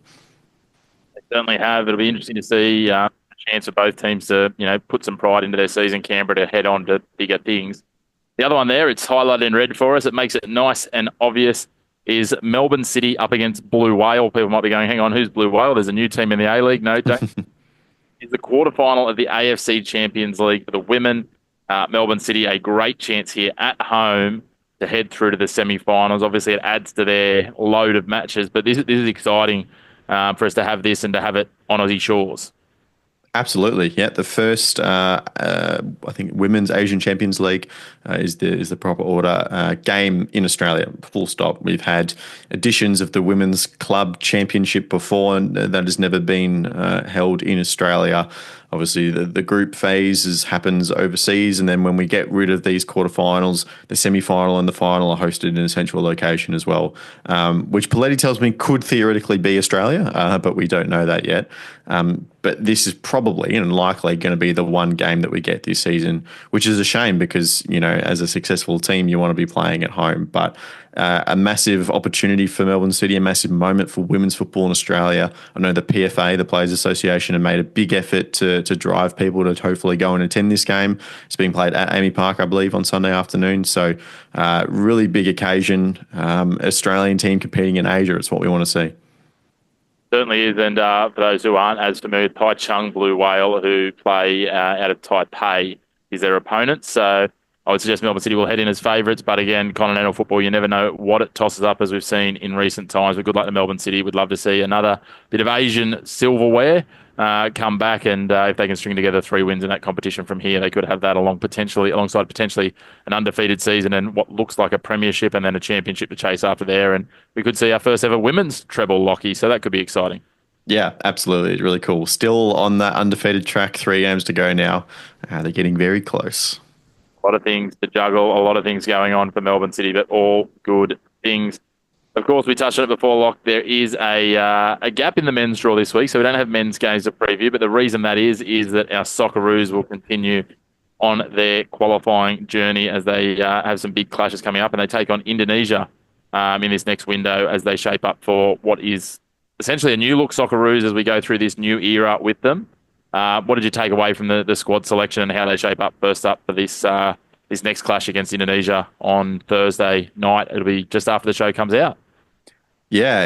They certainly have. It'll be interesting to see a chance for both teams to, put some pride into their season. Canberra to head on to bigger things. The other one there, it's highlighted in red for us. It makes it nice and obvious, is Melbourne City up against Blue Whale. People might be going, hang on, who's Blue Whale? There's a new team in the A-League. No, don't. It's the quarterfinal of the AFC Champions League for the women. Melbourne City, a great chance here at home to head through to the semi-finals. Obviously, it adds to their load of matches, but this is exciting for us to have this and to have it on Aussie shores. Absolutely, yeah. The first, I think, Women's Asian Champions League is the proper order game in Australia. Full stop. We've had editions of the Women's Club Championship before, and that has never been held in Australia. Obviously, the group phase happens overseas, and then when we get rid of these quarterfinals, the semi-final and the final are hosted in a central location as well, which Paletti tells me could theoretically be Australia, but we don't know that yet. But this is probably and likely going to be the one game that we get this season, which is a shame because, as a successful team, you want to be playing at home. But a massive opportunity for Melbourne City, a massive moment for women's football in Australia. I know the PFA, the Players Association, have made a big effort to drive people to hopefully go and attend this game. It's being played at Amy Park, I believe, on Sunday afternoon. So really big occasion. Australian team competing in Asia. It's what we want to see. Certainly is, and for those who aren't as familiar, Taichung Blue Whale, who play out of Taipei, is their opponent. So I would suggest Melbourne City will head in as favourites, but again, continental football, you never know what it tosses up, as we've seen in recent times. But good luck to Melbourne City. We'd love to see another bit of Asian silverware come back, and if they can string together 3 wins in that competition from here, they could have that alongside potentially an undefeated season and what looks like a premiership and then a championship to chase after there. And we could see our first ever women's treble, Lockie, so that could be exciting. Yeah, absolutely. It's really cool. Still on that undefeated track, 3 games to go now. They're getting very close. A lot of things to juggle, a lot of things going on for Melbourne City, but all good things. Of course, we touched on it before, Locke. There is a gap in the men's draw this week, so we don't have men's games to preview. But the reason that is that our Socceroos will continue on their qualifying journey as they have some big clashes coming up, and they take on Indonesia in this next window as they shape up for what is essentially a new look Socceroos as we go through this new era with them. What did you take away from the squad selection and how they shape up first up for this next clash against Indonesia on Thursday night? It'll be just after the show comes out. Yeah.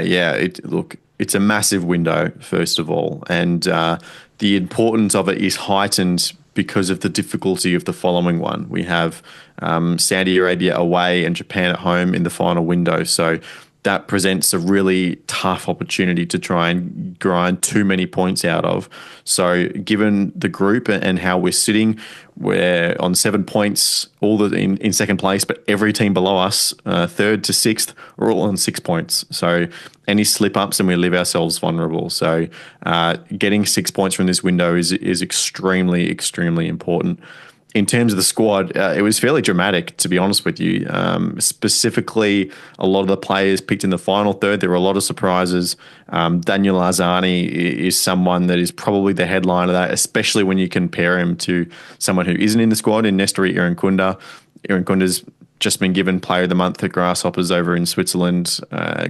It's a massive window, first of all, and the importance of it is heightened because of the difficulty of the following one. We have Saudi Arabia away and Japan at home in the final window, so that presents a really tough opportunity to try and grind too many points out of. So given the group and how we're sitting, we're on 7 points, in second place, but every team below us, third to sixth, are all on 6 points. So any slip-ups and we leave ourselves vulnerable. So getting 6 points from this window is extremely, extremely important. In terms of the squad, it was fairly dramatic, to be honest with you. Specifically, a lot of the players picked in the final third. There were a lot of surprises. Daniel Arzani is someone that is probably the headline of that, especially when you compare him to someone who isn't in the squad, in Nestori Irankunda. Irankunda's just been given Player of the Month at Grasshoppers over in Switzerland.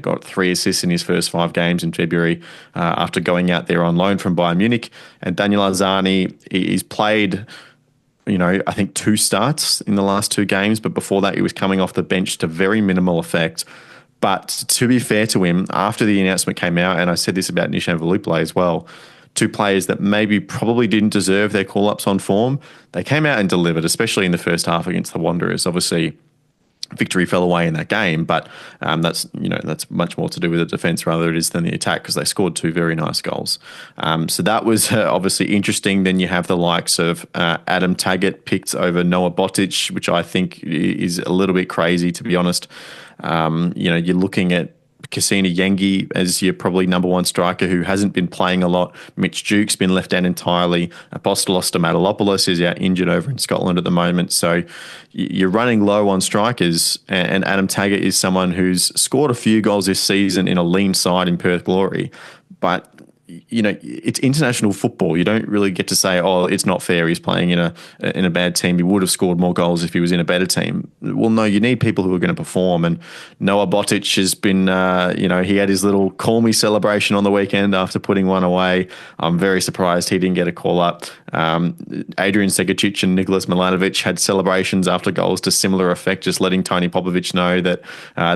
Got 3 assists in his first 5 games in February after going out there on loan from Bayern Munich. And Daniel Arzani, he's played, I think 2 starts in the last 2 games, but before that he was coming off the bench to very minimal effect. But to be fair to him, after the announcement came out, and I said this about Nishan Veluple as well, 2 players that maybe probably didn't deserve their call-ups on form, they came out and delivered, especially in the first half against the Wanderers. Obviously, victory fell away in that game, but that's much more to do with the defence rather it is than the attack because they scored 2 very nice goals. So that was obviously interesting. Then you have the likes of Adam Taggart picked over Noah Botic, which I think is a little bit crazy, to be honest. You're looking at Cassina Yengi as your probably number 1 striker who hasn't been playing a lot. Mitch Duke's been left out entirely. Apostolos Stamatolopoulos is out injured over in Scotland at the moment. So you're running low on strikers, and Adam Taggart is someone who's scored a few goals this season in a lean side in Perth Glory. But it's international football. You don't really get to say, "Oh, it's not fair. He's playing in a bad team. He would have scored more goals if he was in a better team." Well, no, you need people who are going to perform. And Noah Botic has been, he had his little call me celebration on the weekend after putting 1 away. I'm very surprised he didn't get a call up. Adrian Segacic and Nicholas Milanovic had celebrations after goals to similar effect, just letting Tony Popovic know that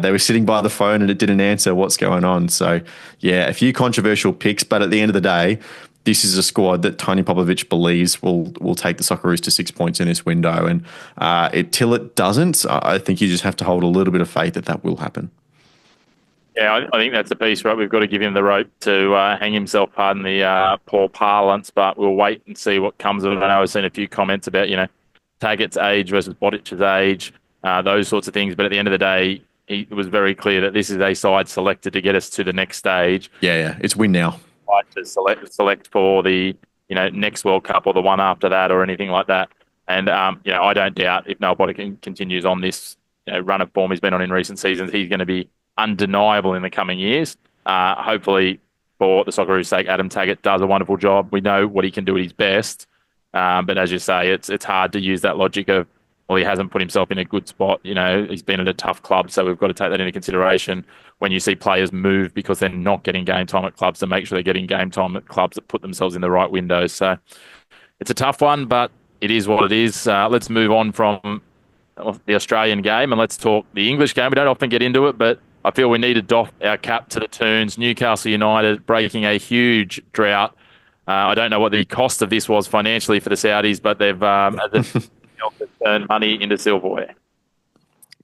they were sitting by the phone and it didn't answer what's going on. So, yeah, a few controversial picks, but at the end of the day, this is a squad that Tony Popovic believes will take the Socceroos to 6 points in this window. And till it doesn't, I think you just have to hold a little bit of faith that will happen. Yeah, I think that's the piece, right? We've got to give him the rope to hang himself, pardon the poor parlance, but we'll wait and see what comes of it. I know I've seen a few comments about, Taggart's age versus Bodic's age, those sorts of things. But at the end of the day, it was very clear that this is a side selected to get us to the next stage. Yeah. It's win now. Like to select for the next World Cup or the one after that or anything like that. And I don't doubt if Noel Boddick continues on this run of form he's been on in recent seasons, he's going to be undeniable in the coming years. Hopefully, for the Socceroos' sake, Adam Taggart does a wonderful job. We know what he can do at his best, but as you say, it's hard to use that logic of, well, he hasn't put himself in a good spot. He's been at a tough club, so we've got to take that into consideration when you see players move because they're not getting game time at clubs, to make sure they're getting game time at clubs that put themselves in the right windows. So it's a tough one, but it is what it is. Let's move on from the Australian game and let's talk the English game. We don't often get into it, but I feel we need to doff our cap to the Toons. Newcastle United breaking a huge drought. I don't know what the cost of this was financially for the Saudis, but they've turned money into silverware.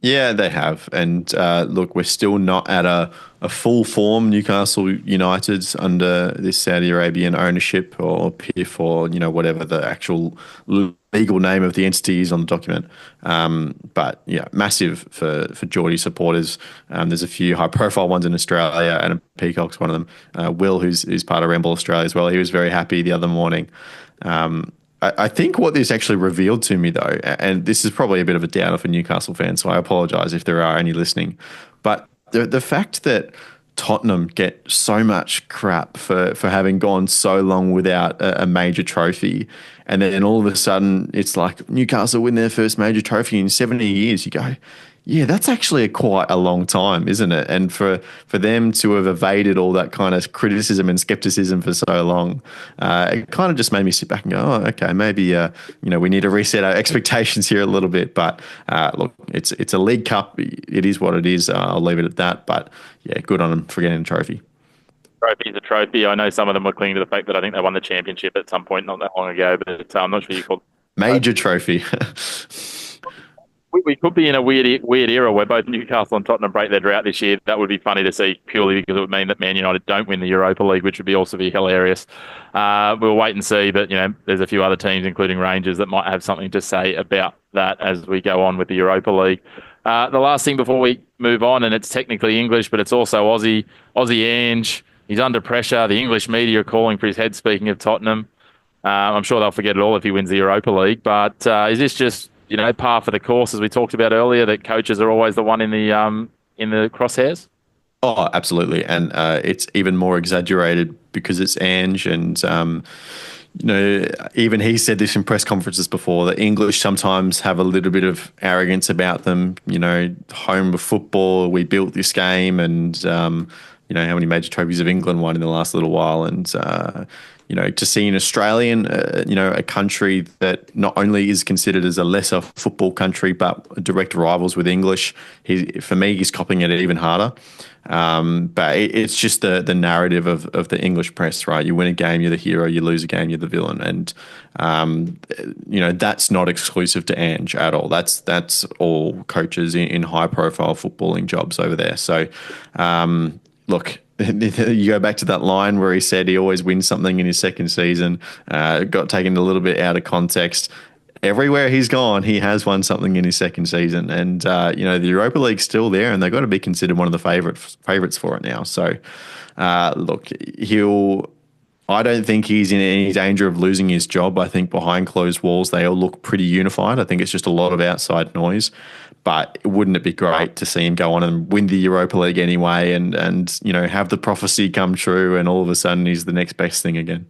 Yeah, they have. And look, we're still not at a full form Newcastle United's under this Saudi Arabian ownership or PIF or, whatever the actual legal name of the entity is on the document. But yeah, massive for Geordie supporters. There's a few high profile ones in Australia, and Peacock's one of them. Will, who's part of Ramble Australia as well, he was very happy the other morning. I think what this actually revealed to me, though, and this is probably a bit of a downer for Newcastle fans, so I apologise if there are any listening, but the fact that Tottenham get so much crap for having gone so long without a major trophy, and then all of a sudden it's like Newcastle win their first major trophy in 70 years, you go, yeah, that's actually quite a long time, isn't it? And for them to have evaded all that kind of criticism and skepticism for so long, it kind of just made me sit back and go, oh, okay, maybe we need to reset our expectations here a little bit. But look, it's a League Cup. It is what it is. I'll leave it at that. But yeah, good on them for getting a trophy. Trophy's a trophy. I know some of them were clinging to the fact that I think they won the championship at some point not that long ago, but I'm not sure you call it major trophy. We could be in a weird era where both Newcastle and Tottenham break their drought this year. That would be funny to see, purely because it would mean that Man United don't win the Europa League, which would be also be hilarious. We'll wait and see, but there's a few other teams, including Rangers, that might have something to say about that as we go on with the Europa League. The last thing before we move on, and it's technically English, but it's also Aussie Ange. He's under pressure. The English media are calling for his head, speaking of Tottenham. I'm sure they'll forget it all if he wins the Europa League, but is this just par for the course, as we talked about earlier, that coaches are always the one in the crosshairs? Oh, absolutely. And it's even more exaggerated because it's Ange. And, even he said this in press conferences before, that English sometimes have a little bit of arrogance about them. Home of football, we built this game, and, how many major trophies have England won in the last little while. And, to see an Australian, a country that not only is considered as a lesser football country, but direct rivals with English, for me, he's copying it even harder. But it's just the narrative of the English press, right? You win a game, you're the hero. You lose a game, you're the villain. And, that's not exclusive to Ange at all. That's all coaches in high-profile footballing jobs over there. So, look, you go back to that line where he said he always wins something in his second season, got taken a little bit out of context. Everywhere he's gone, he has won something in his second season. And, the Europa League's still there, and they've got to be considered one of the favourites for it now. So, look, I don't think he's in any danger of losing his job. I think behind closed walls, they all look pretty unified. I think it's just a lot of outside noise. But wouldn't it be great to see him go on and win the Europa League anyway and have the prophecy come true, and all of a sudden he's the next best thing again?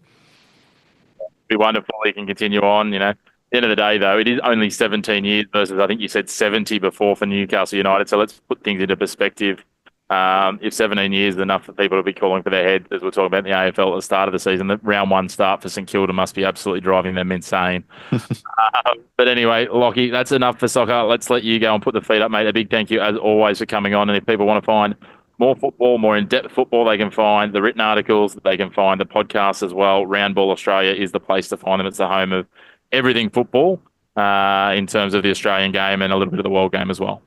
It'd be wonderful he can continue on. At the end of the day, though, it is only 17 years versus, I think you said 70 before for Newcastle United. So let's put things into perspective. If 17 years is enough for people to be calling for their head, as we're talking about in the AFL at the start of the season, the round one start for St Kilda must be absolutely driving them insane. But anyway, Lockie, that's enough for soccer. Let's let you go and put the feet up, mate. A big thank you, as always, for coming on. And if people want to find more football, more in-depth football, they can find the written articles, they can find the podcasts as well. Roundball Australia is the place to find them. It's the home of everything football in terms of the Australian game and a little bit of the world game as well.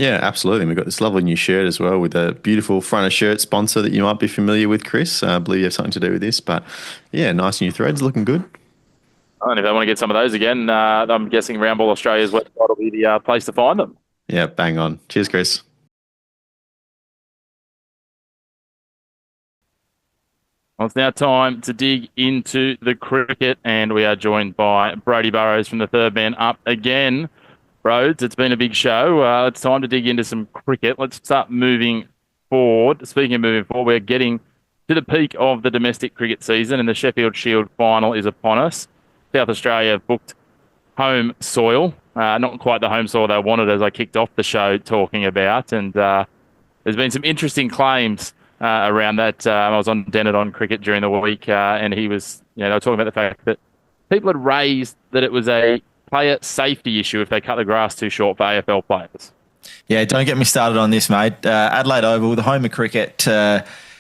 Yeah, absolutely. We've got this lovely new shirt as well with a beautiful front of shirt sponsor that you might be familiar with, Chris. I believe you have something to do with this, but yeah, nice new threads, looking good. And if they want to get some of those again, I'm guessing Roundball Australia's website will be the place to find them. Yeah, bang on. Cheers, Chris. Well, it's now time to dig into the cricket, and we are joined by Brody Burrows from the Third Man Up again. Rhodes, it's been a big show. It's time to dig into some cricket. Let's start moving forward. Speaking of moving forward, we're getting to the peak of the domestic cricket season, and the Sheffield Shield final is upon us. South Australia have booked home soil. Not quite the home soil they wanted, as I kicked off the show talking about. And there's been some interesting claims around that. I was on Dennett on cricket during the week, and he was, they were talking about the fact that people had raised that it was a player safety issue if they cut the grass too short for AFL players. Yeah, don't get me started on this, mate. Adelaide Oval, the home of cricket.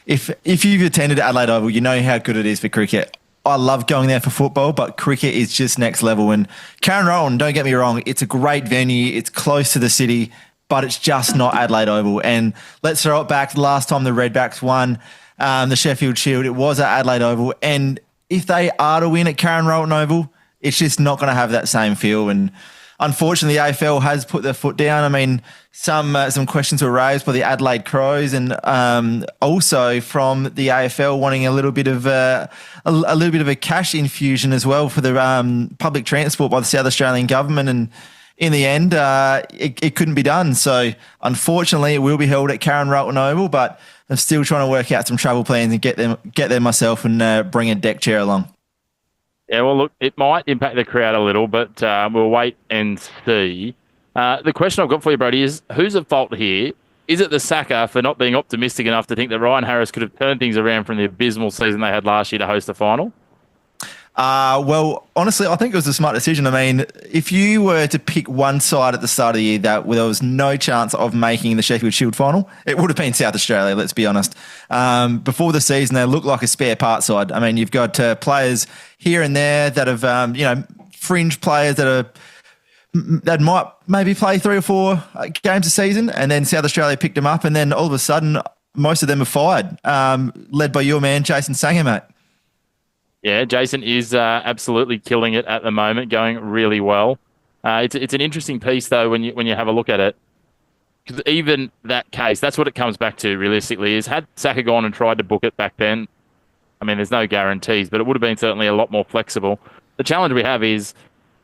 If you've attended Adelaide Oval, you know how good it is for cricket. I love going there for football, but cricket is just next level. And Karen Rowan, don't get me wrong, it's a great venue. It's close to the city, but it's just not Adelaide Oval. And let's throw it back. The last time the Redbacks won the Sheffield Shield, it was at Adelaide Oval. And if they are to win at Karen Rowan Oval, it's just not going to have that same feel. And unfortunately, the AFL has put their foot down. I mean, some questions were raised by the Adelaide Crows, and also from the AFL wanting a little bit of a cash infusion as well for the public transport by the South Australian government. And in the end, it couldn't be done. So unfortunately, it will be held at Karen Rowan Oval. But I'm still trying to work out some travel plans and get there myself and bring a deck chair along. Yeah, well, look, it might impact the crowd a little, but we'll wait and see. The question I've got for you, Brody, is who's at fault here? Is it the SACA for not being optimistic enough to think that Ryan Harris could have turned things around from the abysmal season they had last year to host the final? Well, honestly, I think it was a smart decision. I mean, if you were to pick one side at the start of the year that there was no chance of making the Sheffield Shield final, it would have been South Australia, let's be honest. Before the season, they looked like a spare part side. I mean, you've got players here and there that have, fringe players that might maybe play 3 or 4 games a season, and then South Australia picked them up, and then all of a sudden, most of them are fired, led by your man, Jason Sanger, mate. Yeah, Jason is absolutely killing it at the moment, going really well. It's an interesting piece, though, when you have a look at it. Because even that case, that's what it comes back to, realistically, is had SACA gone and tried to book it back then, I mean, there's no guarantees, but it would have been certainly a lot more flexible. The challenge we have is,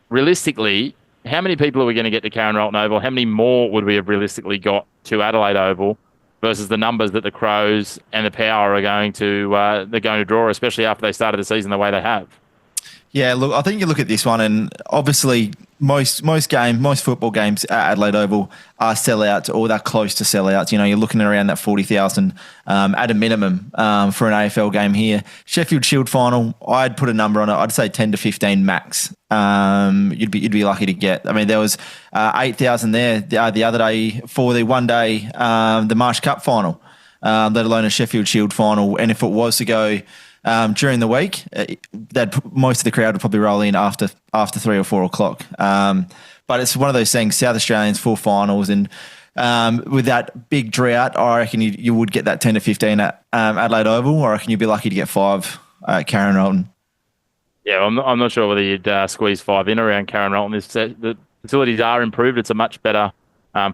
realistically, how many people are we going to get to Karen Rowan Oval? How many more would we have realistically got to Adelaide Oval versus the numbers that the Crows and the Power are going to draw, especially after they started the season the way they have? Yeah, look, I think you look at this one, and obviously most football games at Adelaide Oval are sellouts, or they're close to sellouts. You're looking at around that 40,000 at a minimum for an AFL game here. Sheffield Shield final, I'd put a number on it. I'd say 10 to 15 max. You'd be lucky to get. I mean, there was 8,000 there the other day for the one day the Marsh Cup final, let alone a Sheffield Shield final. And if it was to go during the week, most of the crowd would probably roll in after 3 or 4 o'clock. But it's one of those things, South Australians, 4 finals, and with that big drought, I reckon you would get that 10 to 15 at Adelaide Oval. I reckon you'd be lucky to get 5 at Karen Rowan. Yeah, I'm not sure whether you'd squeeze 5 in around Karen Rowan. The facilities are improved. It's a much better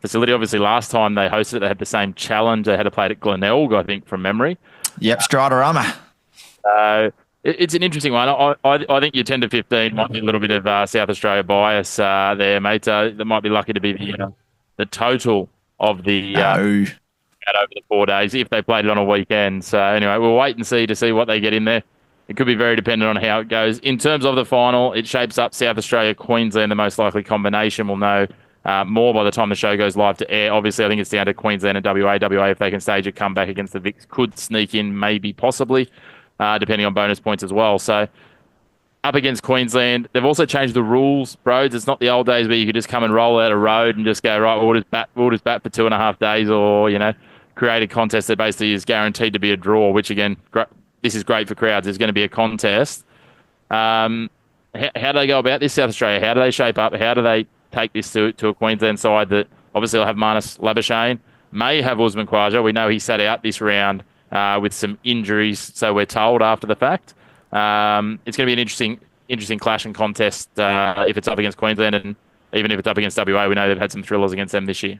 facility. Obviously, last time they hosted it, they had the same challenge. They had to play it at Glenelg, I think, from memory. Yep, Stratorama. It's an interesting one. I think your 10 to 15 might be a little bit of South Australia bias there, mate. That might be lucky to be the total of the over the 4 days if they played it on a weekend. So anyway, we'll wait and see what they get in there. It could be very dependent on how it goes. In terms of the final, it shapes up South Australia, Queensland, the most likely combination. We'll know more by the time the show goes live to air. Obviously, I think it's down to Queensland and WA. WA, if they can stage a comeback against the Vics, could sneak in, maybe, possibly. Depending on bonus points as well. So up against Queensland, they've also changed the rules, Broads. It's not the old days where you could just come and roll out a road and just go, right, we'll just bat for 2.5 days, or, create a contest that basically is guaranteed to be a draw, which again, this is great for crowds. There's going to be a contest. How do they go about this, South Australia? How do they shape up? How do they take this to a Queensland side that Obviously, they'll have Marnus Labuschagne, may have Usman Khawaja. We know he sat out this round with some injuries, so we're told after the fact. It's going to be an interesting clash and contest if it's up against Queensland, and even if it's up against WA. We know they've had some thrillers against them this year.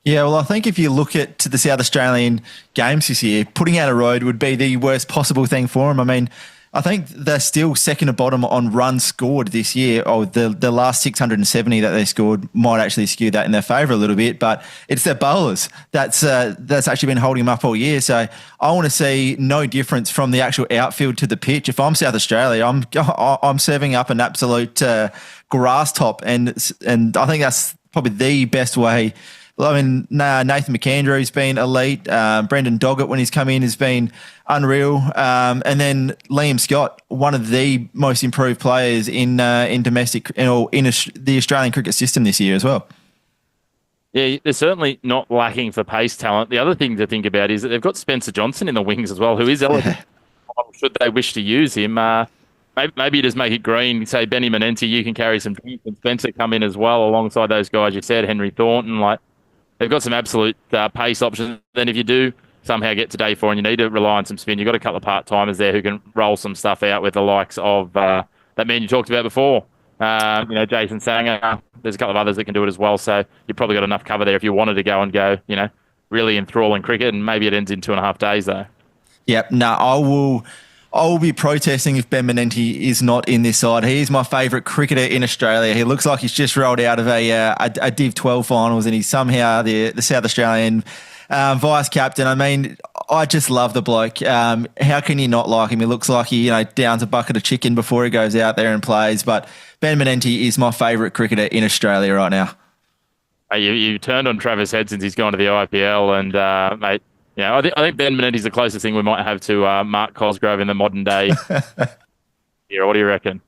Yeah, well, I think if you look at to the South Australian games this year, putting out a road would be the worst possible thing for them. I mean, I think they're still second to bottom on runs scored this year. Oh, the last 670 that they scored might actually skew that in their favour a little bit, but it's their bowlers that's actually been holding them up all year. So I want to see no difference from the actual outfield to the pitch. If I'm South Australia, I'm serving up an absolute grass top, and I think that's probably the best way. I mean, Nathan McAndrew's been elite. Brendan Doggett, when he's come in, has been unreal. And then Liam Scott, one of the most improved players in domestic or in the Australian cricket system this year as well. Yeah, they're certainly not lacking for pace talent. The other thing to think about is that they've got Spencer Johnson in the wings as well, who is eligible should they wish to use him. Maybe you just make it green. Say Benny Manenti, you can carry some drinks, and Spencer come in as well alongside those guys you said, Henry Thornton. Like, they've got some absolute pace options. Then if you do somehow get to day 4 and you need to rely on some spin, you've got a couple of part-timers there who can roll some stuff out with the likes of that man you talked about before. Jason Sanger. There's a couple of others that can do it as well. So you've probably got enough cover there if you wanted to go, really enthralling cricket, and maybe it ends in 2.5 days though. Yep. No, I will be protesting if Ben Manenti is not in this side. He is my favourite cricketer in Australia. He looks like he's just rolled out of a Div 12 finals, and he's somehow the South Australian vice captain. I mean, I just love the bloke. How can you not like him? He looks like he downs a bucket of chicken before he goes out there and plays. But Ben Manenti is my favourite cricketer in Australia right now. You turned on Travis Head since he's gone to the IPL, and mate. Yeah, I think Ben Manenti's the closest thing we might have to Mark Cosgrove in the modern day. Yeah, what do you reckon?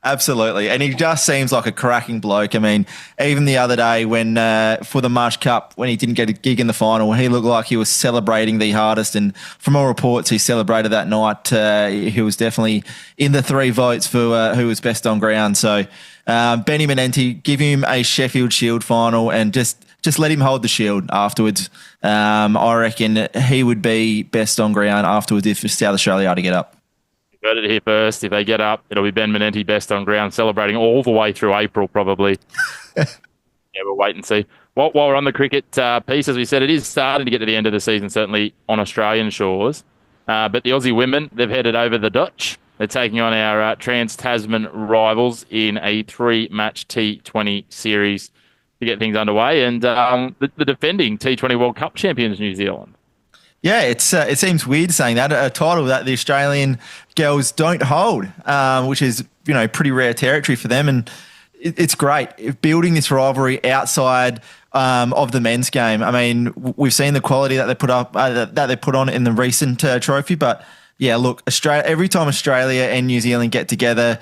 Absolutely. And he just seems like a cracking bloke. I mean, even the other day when for the Marsh Cup, when he didn't get a gig in the final, he looked like he was celebrating the hardest. And from all reports, he celebrated that night. He was definitely in the 3 votes for who was best on ground. So Benny Manenti, give him a Sheffield Shield final and just let him hold the shield afterwards. I reckon he would be best on ground afterwards if South Australia are to get up. You heard it here first. If they get up, it'll be Ben Manenti best on ground, celebrating all the way through April probably. Yeah, we'll wait and see. While we're on the cricket piece, as we said, it is starting to get to the end of the season, certainly on Australian shores. But the Aussie women, they've headed over the Dutch. They're taking on our Trans-Tasman rivals in a 3-match T20 series to get things underway, and the defending T20 World Cup champions, New Zealand. Yeah, it seems weird saying that, a title that the Australian girls don't hold, which is pretty rare territory for them, and it's great building this rivalry outside of the men's game. I mean, we've seen the quality that they put up that they put on in the recent trophy, but yeah, look, every time Australia and New Zealand get together,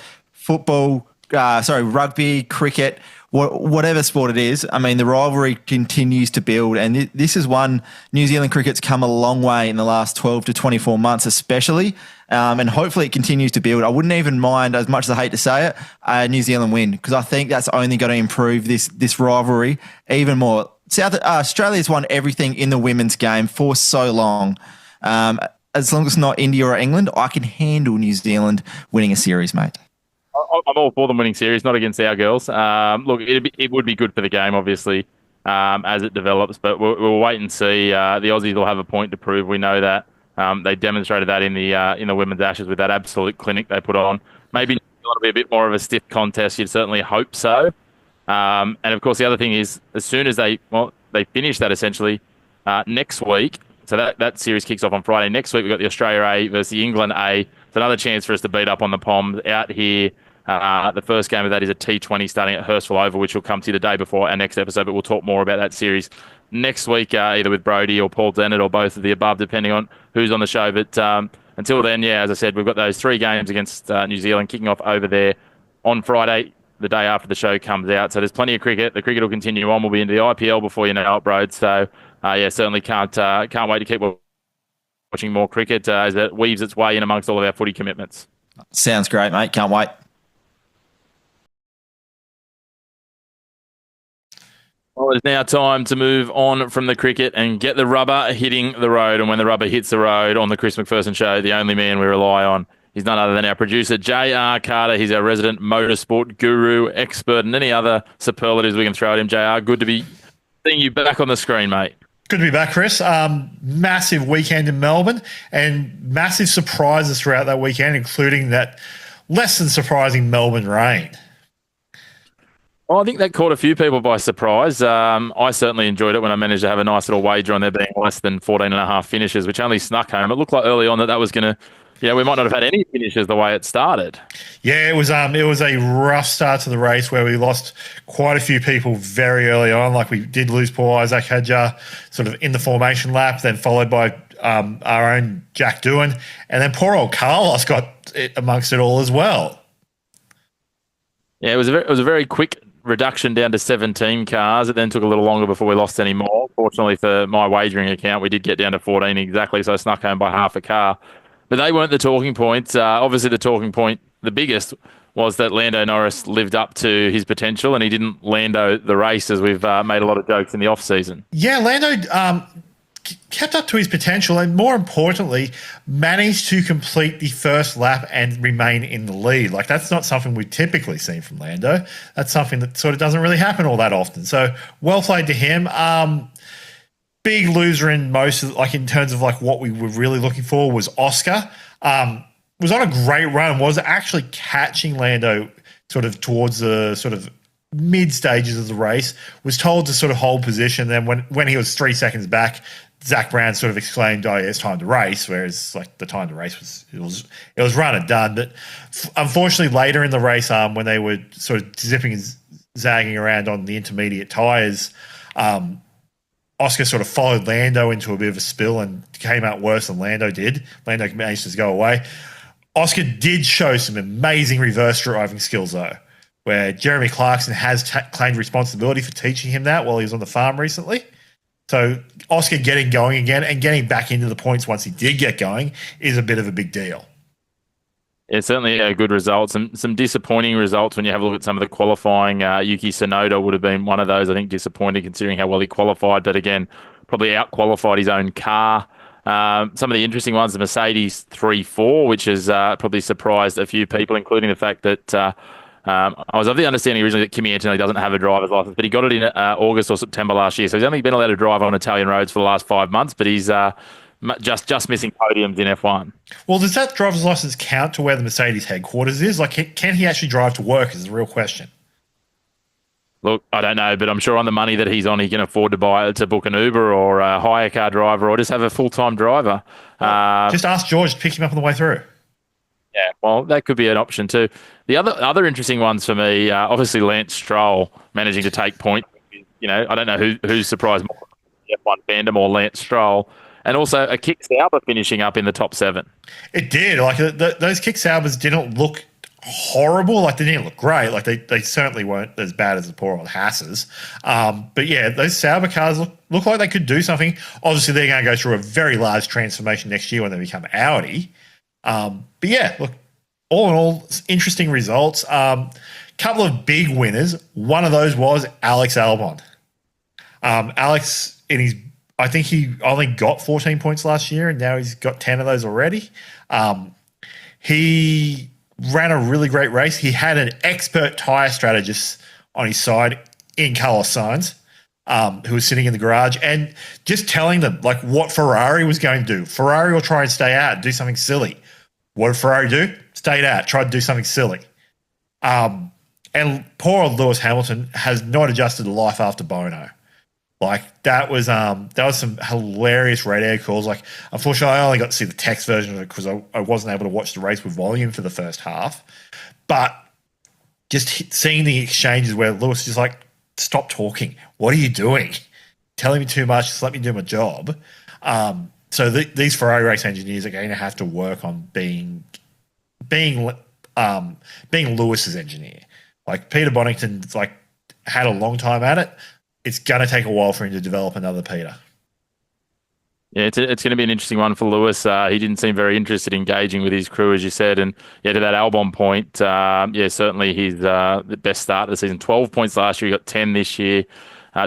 rugby, cricket, whatever sport it is, I mean, the rivalry continues to build. And this is one New Zealand cricket's come a long way in the last 12 to 24 months, especially. And hopefully it continues to build. I wouldn't even mind, as much as I hate to say it, a New Zealand win, because I think that's only going to improve this rivalry even more. Australia's won everything in the women's game for so long. As long as it's not India or England, I can handle New Zealand winning a series, mate. I'm all for them winning series, not against our girls. Look, it would be good for the game, obviously, as it develops, but we'll wait and see. The Aussies will have a point to prove. We know that. They demonstrated that in the women's Ashes with that absolute clinic they put on. Maybe it'll be a bit more of a stiff contest. You'd certainly hope so. And, of course, the other thing is, as soon as they finish that, essentially, next week, so that series kicks off on Friday. Next week, we've got the Australia A versus the England A. It's another chance for us to beat up on the Poms out here. The first game of that is a T20 starting at Hurstville Oval, which will come to you the day before our next episode, but we'll talk more about that series next week, either with Brody or Paul Dennett or both of the above, depending on who's on the show. But until then, yeah, as I said, we've got those 3 games against New Zealand kicking off over there on Friday, the day after the show comes out. So there's plenty of cricket. The cricket will continue on. We'll be into the IPL before you know it, Brode. So, certainly can't wait to keep watching more cricket as it weaves its way in amongst all of our footy commitments. Sounds great, mate. Can't wait. Well, it's now time to move on from the cricket and get the rubber hitting the road. And when the rubber hits the road on the Chris McPherson Show, the only man we rely on is none other than our producer, J.R. Carter. He's our resident motorsport guru, expert, and any other superlatives we can throw at him. J.R., good to be seeing you back on the screen, mate. Good to be back, Chris. Massive weekend in Melbourne and massive surprises throughout that weekend, including that less than surprising Melbourne rain. Well, I think that caught a few people by surprise. I certainly enjoyed it when I managed to have a nice little wager on there being less than 14 and a half finishes, which only snuck home. It looked like early on that was going to, we might not have had any finishes the way it started. Yeah, it was a rough start to the race where we lost quite a few people very early on. Like we did lose poor Isaac Hadjar sort of in the formation lap, then followed by our own Jack Doohan, and then poor old Carlos got it amongst it all as well. Yeah, it was a very quick reduction down to 17 cars. It then took a little longer before we lost any more. Fortunately for my wagering account, we did get down to 14 exactly, so I snuck home by half a car. But they weren't the talking points. Obviously, the talking point, the biggest, was that Lando Norris lived up to his potential and he didn't Lando the race, as we've made a lot of jokes in the off-season. Yeah, Lando kept up to his potential and, more importantly, managed to complete the first lap and remain in the lead. Like, that's not something we've typically seen from Lando. That's something that sort of doesn't really happen all that often. So, well played to him. Big loser in most of, like, in terms of like what we were really looking for was Oscar. Was on a great run, was actually catching Lando sort of towards the sort of mid stages of the race, was told to sort of hold position. Then when he was 3 seconds back, Zach Brown sort of exclaimed, "Oh, yeah, it's time to race," whereas like the time to race was run and done. But unfortunately, later in the race, when they were sort of zipping and zagging around on the intermediate tyres, Oscar sort of followed Lando into a bit of a spill and came out worse than Lando did. Lando managed to go away. Oscar did show some amazing reverse driving skills, though, where Jeremy Clarkson has claimed responsibility for teaching him that while he was on the farm recently. So Oscar getting going again and getting back into the points once he did get going is a bit of a big deal. It's certainly a good result. Some disappointing results when you have a look at some of the qualifying. Yuki Tsunoda would have been one of those, I think, disappointed considering how well he qualified, but again, probably out-qualified his own car. Some of the interesting ones, the Mercedes 3-4, which has probably surprised a few people, including the fact that I was of the understanding originally that Kimi Antonelli doesn't have a driver's license, but he got it in August or September last year. So he's only been allowed to drive on Italian roads for the last 5 months, but he's just missing podiums in F1. Well, does that driver's license count to where the Mercedes headquarters is? Like, can he actually drive to work is the real question. Look, I don't know, but I'm sure on the money that he's on, he can afford to book an Uber or hire a car driver or just have a full-time driver. Just ask George to pick him up on the way through. Yeah, well, that could be an option too. The other interesting ones for me, obviously Lance Stroll managing to take points. I don't know who's surprised more, F1 fandom or Lance Stroll. And also a Kick Sauber finishing up in the top 7. It did. Like those Kick Saubers didn't look horrible. Like they didn't look great. Like they certainly weren't as bad as the poor old Hasses. But yeah, those Sauber cars look like they could do something. Obviously, they're going to go through a very large transformation next year when they become Audi. But yeah, look, all in all, interesting results. Couple of big winners. One of those was Alex Albon. Alex, I think he only got 14 points last year, and now he's got 10 of those already. He ran a really great race. He had an expert tyre strategist on his side in Carlos Sainz, who was sitting in the garage and just telling them like what Ferrari was going to do. Ferrari will try and stay out, do something silly. What did Ferrari do? Stayed out, tried to do something silly. And poor old Lewis Hamilton has not adjusted to life after Bono. Like that was some hilarious red air calls. Like, unfortunately, I only got to see the text version of it because I wasn't able to watch the race with volume for the first half. But just seeing the exchanges where Lewis is just like, "Stop talking. What are you doing? Telling me too much. Just let me do my job." So these Ferrari race engineers are going to have to work on being Lewis's engineer. Like Peter Bonington's like had a long time at it. It's going to take a while for him to develop another Peter. Yeah, it's going to be an interesting one for Lewis. He didn't seem very interested in engaging with his crew, as you said. And yeah, to that Albon point, certainly he's the best start of the season. 12 points last year, he got 10 this year.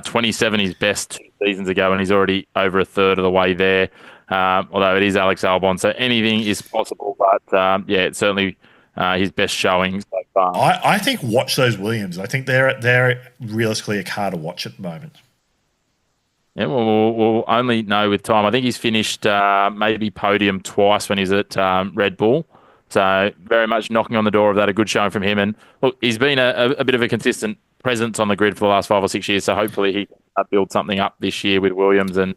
27 his best 2 seasons ago, and he's already over a third of the way there. Although it is Alex Albon, so anything is possible. But it's certainly his best showing so far. I think watch those Williams. I think they're realistically a car to watch at the moment. Yeah, we'll only know with time. I think he's finished maybe podium twice when he's at Red Bull. So very much knocking on the door of that, a good showing from him. And look, he's been a bit of a consistent presence on the grid for the last 5 or 6 years. So hopefully he can build something up this year with Williams, and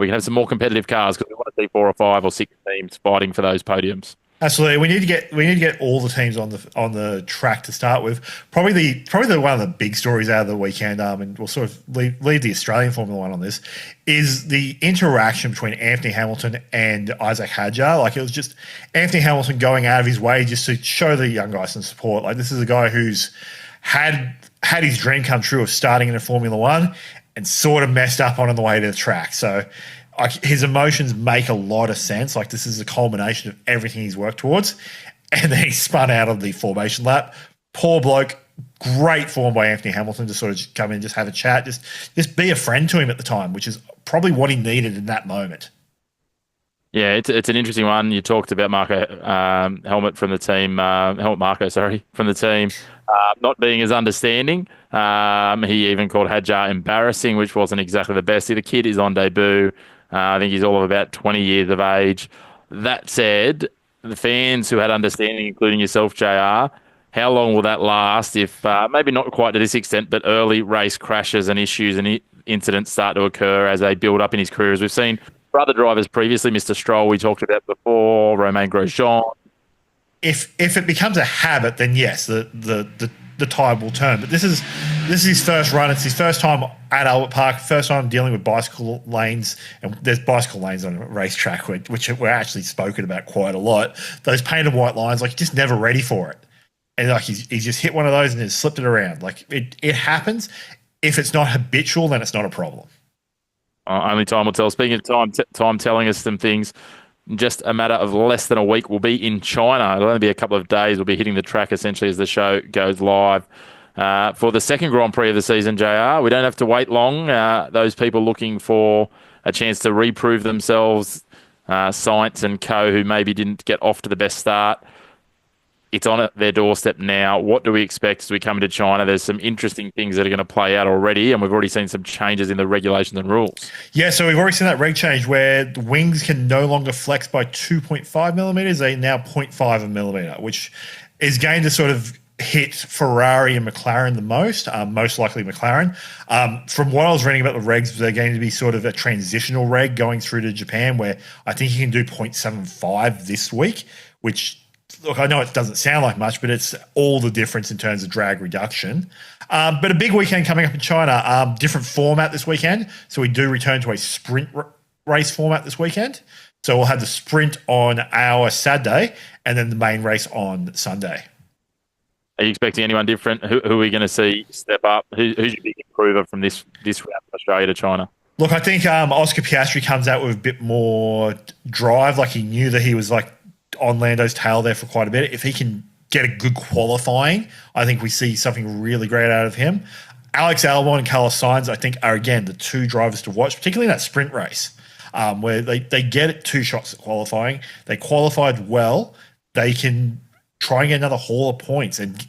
we can have some more competitive cars, because we want to see 4 or 5 or 6 teams fighting for those podiums. Absolutely, we need to get all the teams on the track to start with. Probably one of the big stories out of the weekend, and we'll sort of leave the Australian Formula One on this, is the interaction between Anthony Hamilton and Isaac Hadjar. Like, it was just Anthony Hamilton going out of his way just to show the young guys some support. Like, this is a guy who's had his dream come true of starting in a Formula One and sort of messed up on the way to the track. So his emotions make a lot of sense. Like, this is a culmination of everything he's worked towards. And then he spun out of the formation lap. Poor bloke. Great form by Anthony Hamilton to sort of just come in and just have a chat. Just be a friend to him at the time, which is probably what he needed in that moment. Yeah, it's an interesting one. You talked about Marco Helmet from the team, Helmet Marco, sorry, from the team, not being as understanding. He even called Hadjar embarrassing, which wasn't exactly the best. The kid is on debut. I think he's all of about 20 years of age. That said, the fans who had understanding, including yourself, JR, how long will that last if maybe not quite to this extent, but early race crashes and issues and incidents start to occur as they build up in his career? As we've seen for other drivers previously, Mr. Stroll, we talked about before, Romain Grosjean. If it becomes a habit, then yes, the tide will turn. But this is his first run. It's his first time at Albert Park, first time dealing with bicycle lanes. And there's bicycle lanes on a racetrack, which we're actually spoken about quite a lot. Those painted white lines, like, just never ready for it. And like he's just hit one of those and has slipped it around. Like, it happens. If it's not habitual, then it's not a problem. Only time will tell. Speaking of time telling us some things, in just a matter of less than a week, we'll be in China. It'll only be a couple of days. We'll be hitting the track essentially as the show goes live for the second Grand Prix of the season, JR. We don't have to wait long. Those people looking for a chance to reprove themselves, Science and co, who maybe didn't get off to the best start, it's on their doorstep now. What do we expect as we come into China? There's some interesting things that are going to play out already, and we've already seen some changes in the regulations and rules. Yeah, so we've already seen that reg change where the wings can no longer flex by 2.5 millimeters. They now 0.5 millimeter, which is going to sort of hit Ferrari and McLaren the most likely McLaren. From what I was reading about the regs, they're going to be sort of a transitional reg going through to Japan, where I think you can do 0.75 this week, which, look, I know it doesn't sound like much, but it's all the difference in terms of drag reduction. But a big weekend coming up in China, different format this weekend. So we do return to a sprint race format this weekend. So we'll have the sprint on our Saturday and then the main race on Sunday. Are you expecting anyone different? Who are we going to see step up? Who's your big improver from this route from Australia to China? Look, I think Oscar Piastri comes out with a bit more drive. Like, he knew that he was like on Lando's tail there for quite a bit. If he can get a good qualifying, I think we see something really great out of him. Alex Albon and Carlos Sainz, I think, are, again, the two drivers to watch, particularly in that sprint race, where they get it 2 shots at qualifying. They qualified well. They can try and get another haul of points, and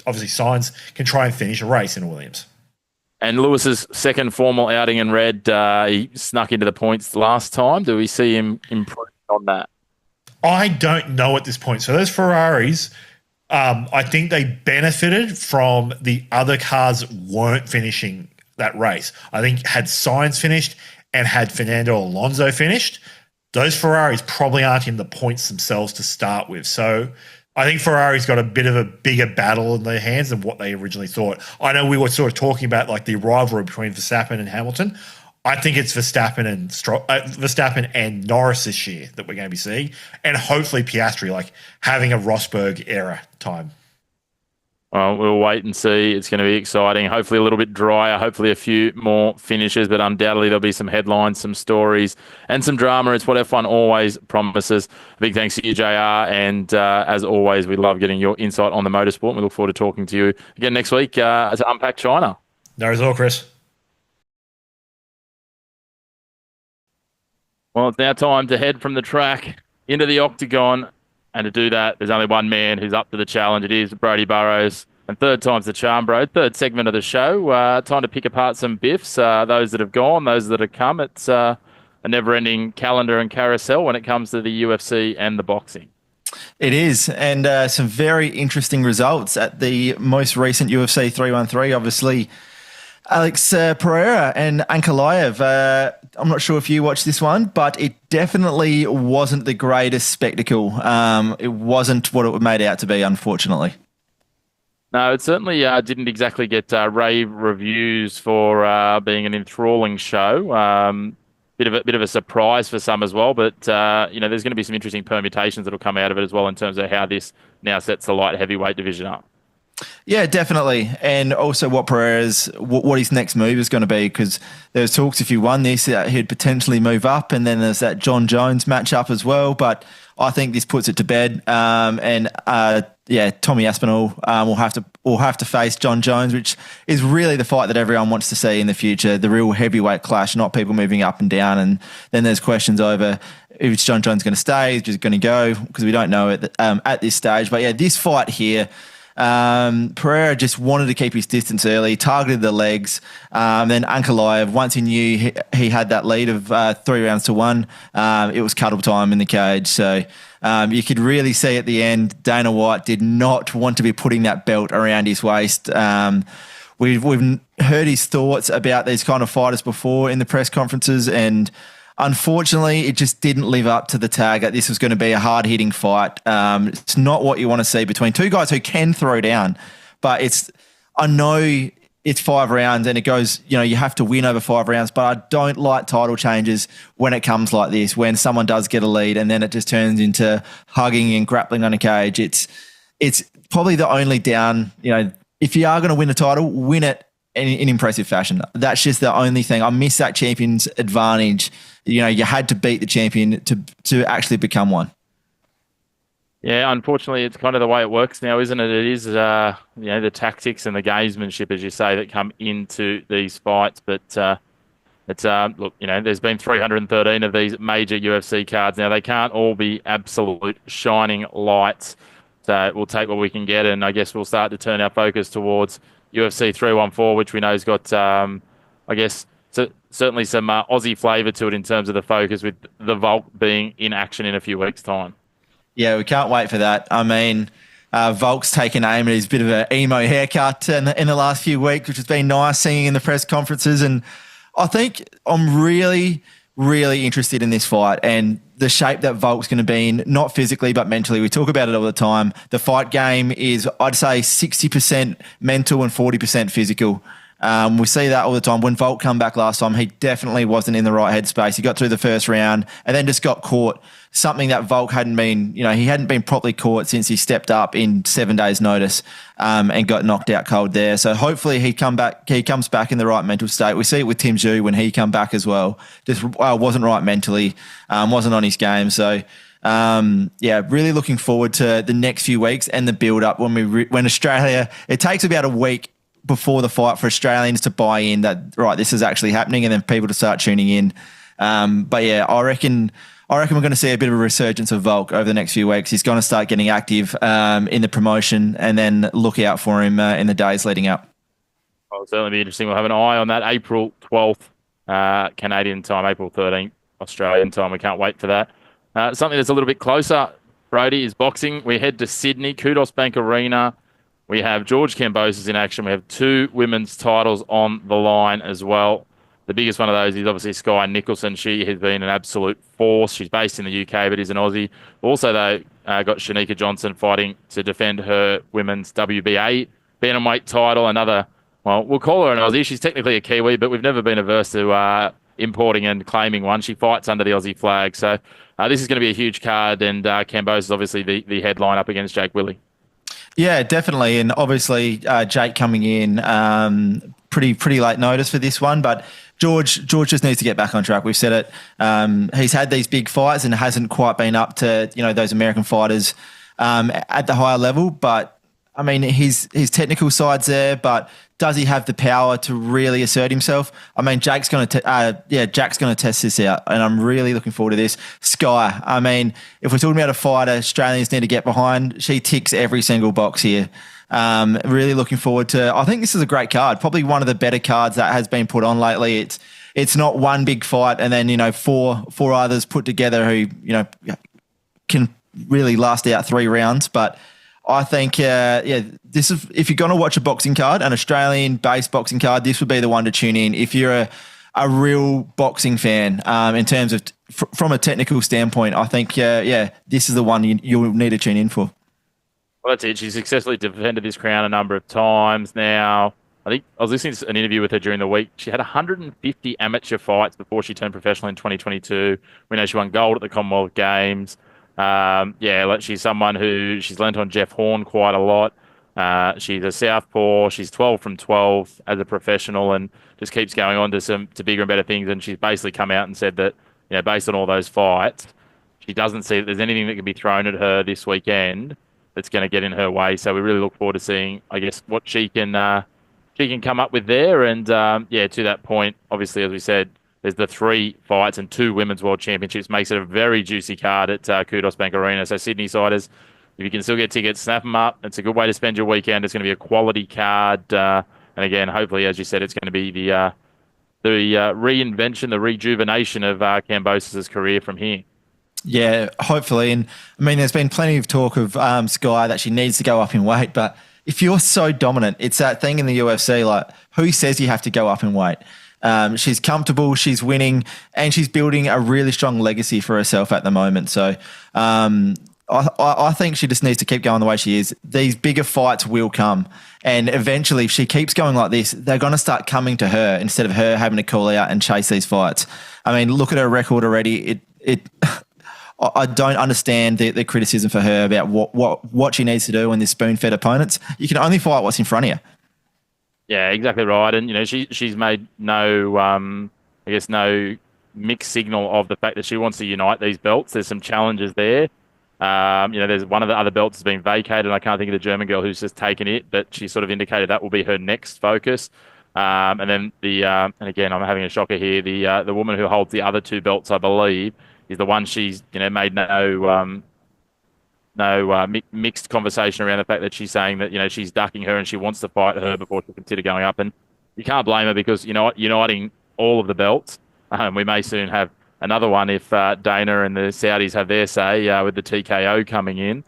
obviously Sainz can try and finish a race in a Williams. And Lewis's second formal outing in red, he snuck into the points last time. Do we see him improve on that? I don't know at this point. So those Ferraris, I think they benefited from the other cars weren't finishing that race. I think had Sainz finished and had Fernando Alonso finished, those Ferraris probably aren't in the points themselves to start with. So I think Ferrari's got a bit of a bigger battle in their hands than what they originally thought. I know we were sort of talking about like the rivalry between Verstappen and Hamilton. I think it's Verstappen and Norris this year that we're going to be seeing, and hopefully Piastri, like having a Rosberg era time. Well, we'll wait and see. It's going to be exciting. Hopefully a little bit drier. Hopefully a few more finishes, but undoubtedly there'll be some headlines, some stories, and some drama. It's what F1 always promises. A big thanks to you, JR. And as always, we love getting your insight on the motorsport. We look forward to talking to you again next week to unpack China. No, it's all, Chris. Well, it's now time to head from the track into the octagon. And to do that, there's only one man who's up to the challenge. It is Brody Burrows. And third time's the charm, bro. Third segment of the show. Time to pick apart some biffs. Those that have gone, those that have come. It's a never-ending calendar and carousel when it comes to the UFC and the boxing. It is, and some very interesting results at the most recent UFC 313. Obviously, Alex Pereira and Ankalaev. I'm not sure if you watched this one, but it definitely wasn't the greatest spectacle. It wasn't what it was made out to be, unfortunately. No, it certainly didn't exactly get rave reviews for being an enthralling show. Bit of a surprise for some as well, but there's going to be some interesting permutations that'll come out of it as well in terms of how this now sets the light heavyweight division up. Yeah, definitely, and also what his next move is going to be, because there's talks if he won this, he'd potentially move up, and then there's that John Jones matchup as well. But I think this puts it to bed, Tommy Aspinall will have to face John Jones, which is really the fight that everyone wants to see in the future, the real heavyweight clash, not people moving up and down. And then there's questions over if John Jones going to stay, is just going to go, because we don't know it at this stage. But yeah, this fight here. Pereira just wanted to keep his distance early, targeted the legs. Then Ankalaev, once he knew he had that lead of 3-1, it was cuddle time in the cage. So you could really see at the end, Dana White did not want to be putting that belt around his waist. We've heard his thoughts about these kind of fighters before in the press conferences, and unfortunately, it just didn't live up to the tag that this was going to be a hard-hitting fight. It's not what you want to see between two guys who can throw down, but I know it's 5 rounds and it goes, you have to win over 5 rounds, but I don't like title changes when it comes like this, when someone does get a lead and then it just turns into hugging and grappling on a cage. It's probably the only down, if you are going to win a title, win it in impressive fashion. That's just the only thing. I miss that champion's advantage. You had to beat the champion to actually become one. Yeah, unfortunately, it's kind of the way it works now, isn't it? It is, the tactics and the gamesmanship, as you say, that come into these fights. But look, there's been 313 of these major UFC cards. Now, they can't all be absolute shining lights. So we'll take what we can get, and I guess we'll start to turn our focus towards UFC 314, which we know has got, certainly some Aussie flavour to it in terms of the focus, with the Volk being in action in a few weeks' time. Yeah, we can't wait for that. I mean, Volk's taken aim at his bit of an emo haircut in the last few weeks, which has been nice seeing in the press conferences. And I think I'm really, really interested in this fight and the shape that Volk's going to be in, not physically, but mentally. We talk about it all the time. The fight game is, I'd say, 60% mental and 40% physical. We see that all the time. When Volk come back last time, he definitely wasn't in the right headspace. He got through the first round and then just got caught. Something that Volk hadn't been, he hadn't been properly caught since he stepped up in 7 days' notice and got knocked out cold there. So hopefully he comes back in the right mental state. We see it with Tim Zhu when he come back as well. Just wasn't right mentally, wasn't on his game. So really looking forward to the next few weeks and the build up when Australia. It takes about a week before the fight for Australians to buy in that, right, this is actually happening, and then people to start tuning in. I reckon we're going to see a bit of a resurgence of Volk over the next few weeks. He's going to start getting active in the promotion, and then look out for him in the days leading up. It'll certainly be interesting. We'll have an eye on that. April 12th Canadian time, April 13th Australian time. We can't wait for that. Something that's a little bit closer, Brody, is boxing. We head to Sydney, Kudos Bank Arena. We have George Kambosos in action. We have 2 women's titles on the line as well. The biggest one of those is obviously Skye Nicholson. She has been an absolute force. She's based in the UK, but is an Aussie. Also, though, got Shanika Johnson fighting to defend her women's WBA bantamweight title. We'll call her an Aussie. She's technically a Kiwi, but we've never been averse to importing and claiming one. She fights under the Aussie flag. So this is going to be a huge card, and Kambosos is obviously the headline up against Jake Willie. Yeah, definitely. And obviously Jake coming in pretty late notice for this one, but George just needs to get back on track. We've said it. He's had these big fights and hasn't quite been up to, those American fighters at the higher level, but I mean, his technical side's there, but does he have the power to really assert himself? I mean, Jack's going to test this out, and I'm really looking forward to this. Skye, I mean, if we're talking about a fighter Australians need to get behind, she ticks every single box here. Really looking forward to. I think this is a great card, probably one of the better cards that has been put on lately. It's not one big fight and then four others put together who can really last out 3 rounds, but. I think, this is if you're going to watch a boxing card, an Australian-based boxing card, this would be the one to tune in. If you're a real boxing fan, in terms of from a technical standpoint, I think, this is the one you'll need to tune in for. Well, that's it. She's successfully defended this crown a number of times now. I think I was listening to an interview with her during the week. She had 150 amateur fights before she turned professional in 2022. We know she won gold at the Commonwealth Games. She's someone who she's lent on Jeff Horn quite a lot. She's a southpaw. She's 12 from 12 as a professional, and just keeps going on to bigger and better things. And she's basically come out and said that, based on all those fights, she doesn't see that there's anything that can be thrown at her this weekend that's going to get in her way. So we really look forward to seeing, I guess, what she can come up with there. And to that point, obviously, as we said, there's the 3 fights and 2 Women's World Championships. Makes it a very juicy card at Kudos Bank Arena. So Sydney siders, if you can still get tickets, snap them up. It's a good way to spend your weekend. It's going to be a quality card. And again, hopefully, as you said, it's going to be the reinvention, the rejuvenation of Kambosos' career from here. Yeah, hopefully. And I mean, there's been plenty of talk of Skye that she needs to go up in weight. But if you're so dominant, it's that thing in the UFC, like, who says you have to go up in weight? She's comfortable, she's winning, and she's building a really strong legacy for herself at the moment. So I think she just needs to keep going the way she is. These bigger fights will come. And eventually, if she keeps going like this, they're going to start coming to her instead of her having to call out and chase these fights. I mean, look at her record already. I don't understand the criticism for her about what she needs to do when there's spoon-fed opponents. You can only fight what's in front of you. Yeah, exactly right. And, she's made no mixed signal of the fact that she wants to unite these belts. There's some challenges there. There's one of the other belts has been vacated, and I can't think of the German girl who's just taken it, but she sort of indicated that will be her next focus. And then and again, I'm having a shocker here. The woman who holds the other 2 belts, I believe, is the one she's, made mixed conversation around the fact that she's saying that, she's ducking her and she wants to fight her before she consider going up. And you can't blame her because, uniting all of the belts, we may soon have another one if Dana and the Saudis have their say with the TKO coming in,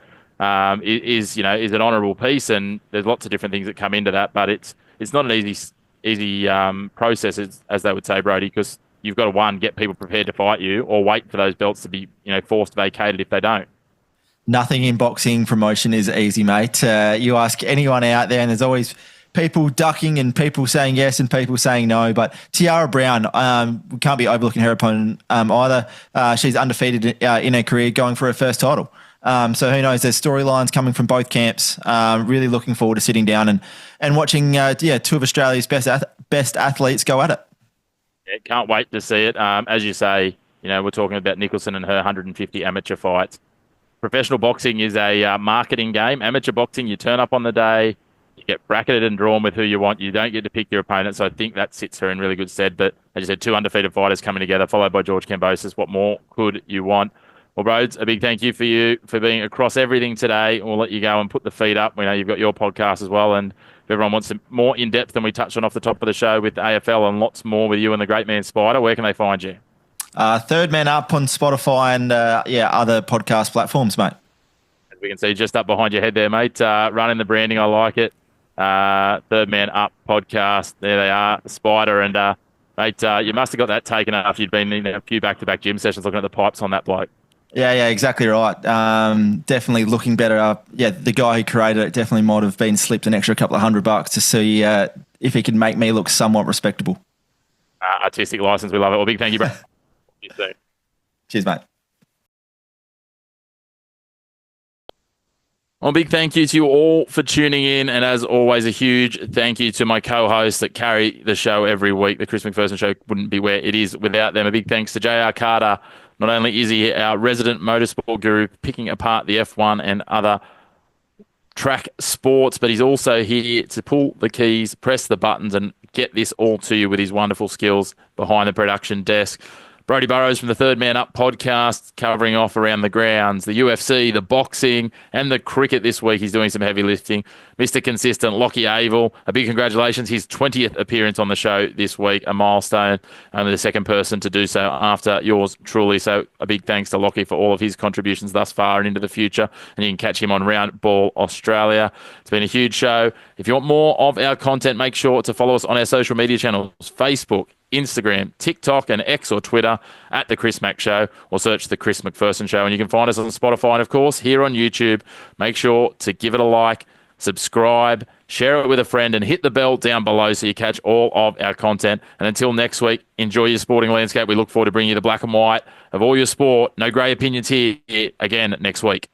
is an honourable piece. And there's lots of different things that come into that, but it's not an easy process, as they would say, Brody, because you've got to, get people prepared to fight you or wait for those belts to be, forced vacated if they don't. Nothing in boxing promotion is easy, mate. You ask anyone out there, and there's always people ducking and people saying yes and people saying no. But Tiara Brown, we can't be overlooking her opponent either. She's undefeated in her career, going for her first title. So who knows? There's storylines coming from both camps. Really looking forward to sitting down and watching 2 of Australia's best athletes go at it. Yeah, can't wait to see it. As you say, we're talking about Nicholson and her 150 amateur fights. Professional boxing is a marketing game. Amateur boxing, you turn up on the day, you get bracketed and drawn with who you want. You don't get to pick your opponent, so I think that sits her in really good stead. But as you said, 2 undefeated fighters coming together, followed by George Kambosos. What more could you want? Well, Rhodes, a big thank you for being across everything today. We'll let you go and put the feet up. We know you've got your podcast as well, and if everyone wants some more in-depth than we touched on off the top of the show with AFL and lots more with you and the great man Spider, where can they find you? Third Man Up on Spotify and other podcast platforms, mate. As we can see just up behind your head there, mate. Running the branding, I like it. Third Man Up podcast. There they are, Spider. And, mate, you must have got that taken after you'd been in a few back-to-back gym sessions looking at the pipes on that bloke. Yeah, exactly right. Definitely looking better. The guy who created it definitely might have been slipped an extra couple of $100 to see if he could make me look somewhat respectable. Artistic license, we love it. Well, big thank you, bro. See you soon. Cheers, mate. Well, big thank you to you all for tuning in. And as always, a huge thank you to my co-hosts that carry the show every week. The Chris McPherson Show wouldn't be where it is without them. A big thanks to JR Carter. Not only is he our resident motorsport guru, picking apart the F1 and other track sports, but he's also here to pull the keys, press the buttons, and get this all to you with his wonderful skills behind the production desk. Brody Burrows from the Third Man Up podcast, covering off around the grounds, the UFC, the boxing, and the cricket this week. He's doing some heavy lifting. Mr. Consistent, Lockie Avil, a big congratulations. His 20th appearance on the show this week, a milestone. Only the second person to do so after yours truly. So a big thanks to Lockie for all of his contributions thus far and into the future. And you can catch him on Round Ball Australia. It's been a huge show. If you want more of our content, make sure to follow us on our social media channels, Facebook, Instagram, TikTok, and X or Twitter at The Chris Mack Show, or search The Chris McPherson Show. And you can find us on Spotify and, of course, here on YouTube. Make sure to give it a like, subscribe, share it with a friend, and hit the bell down below so you catch all of our content. And until next week, enjoy your sporting landscape. We look forward to bringing you the black and white of all your sport. No grey opinions here again next week.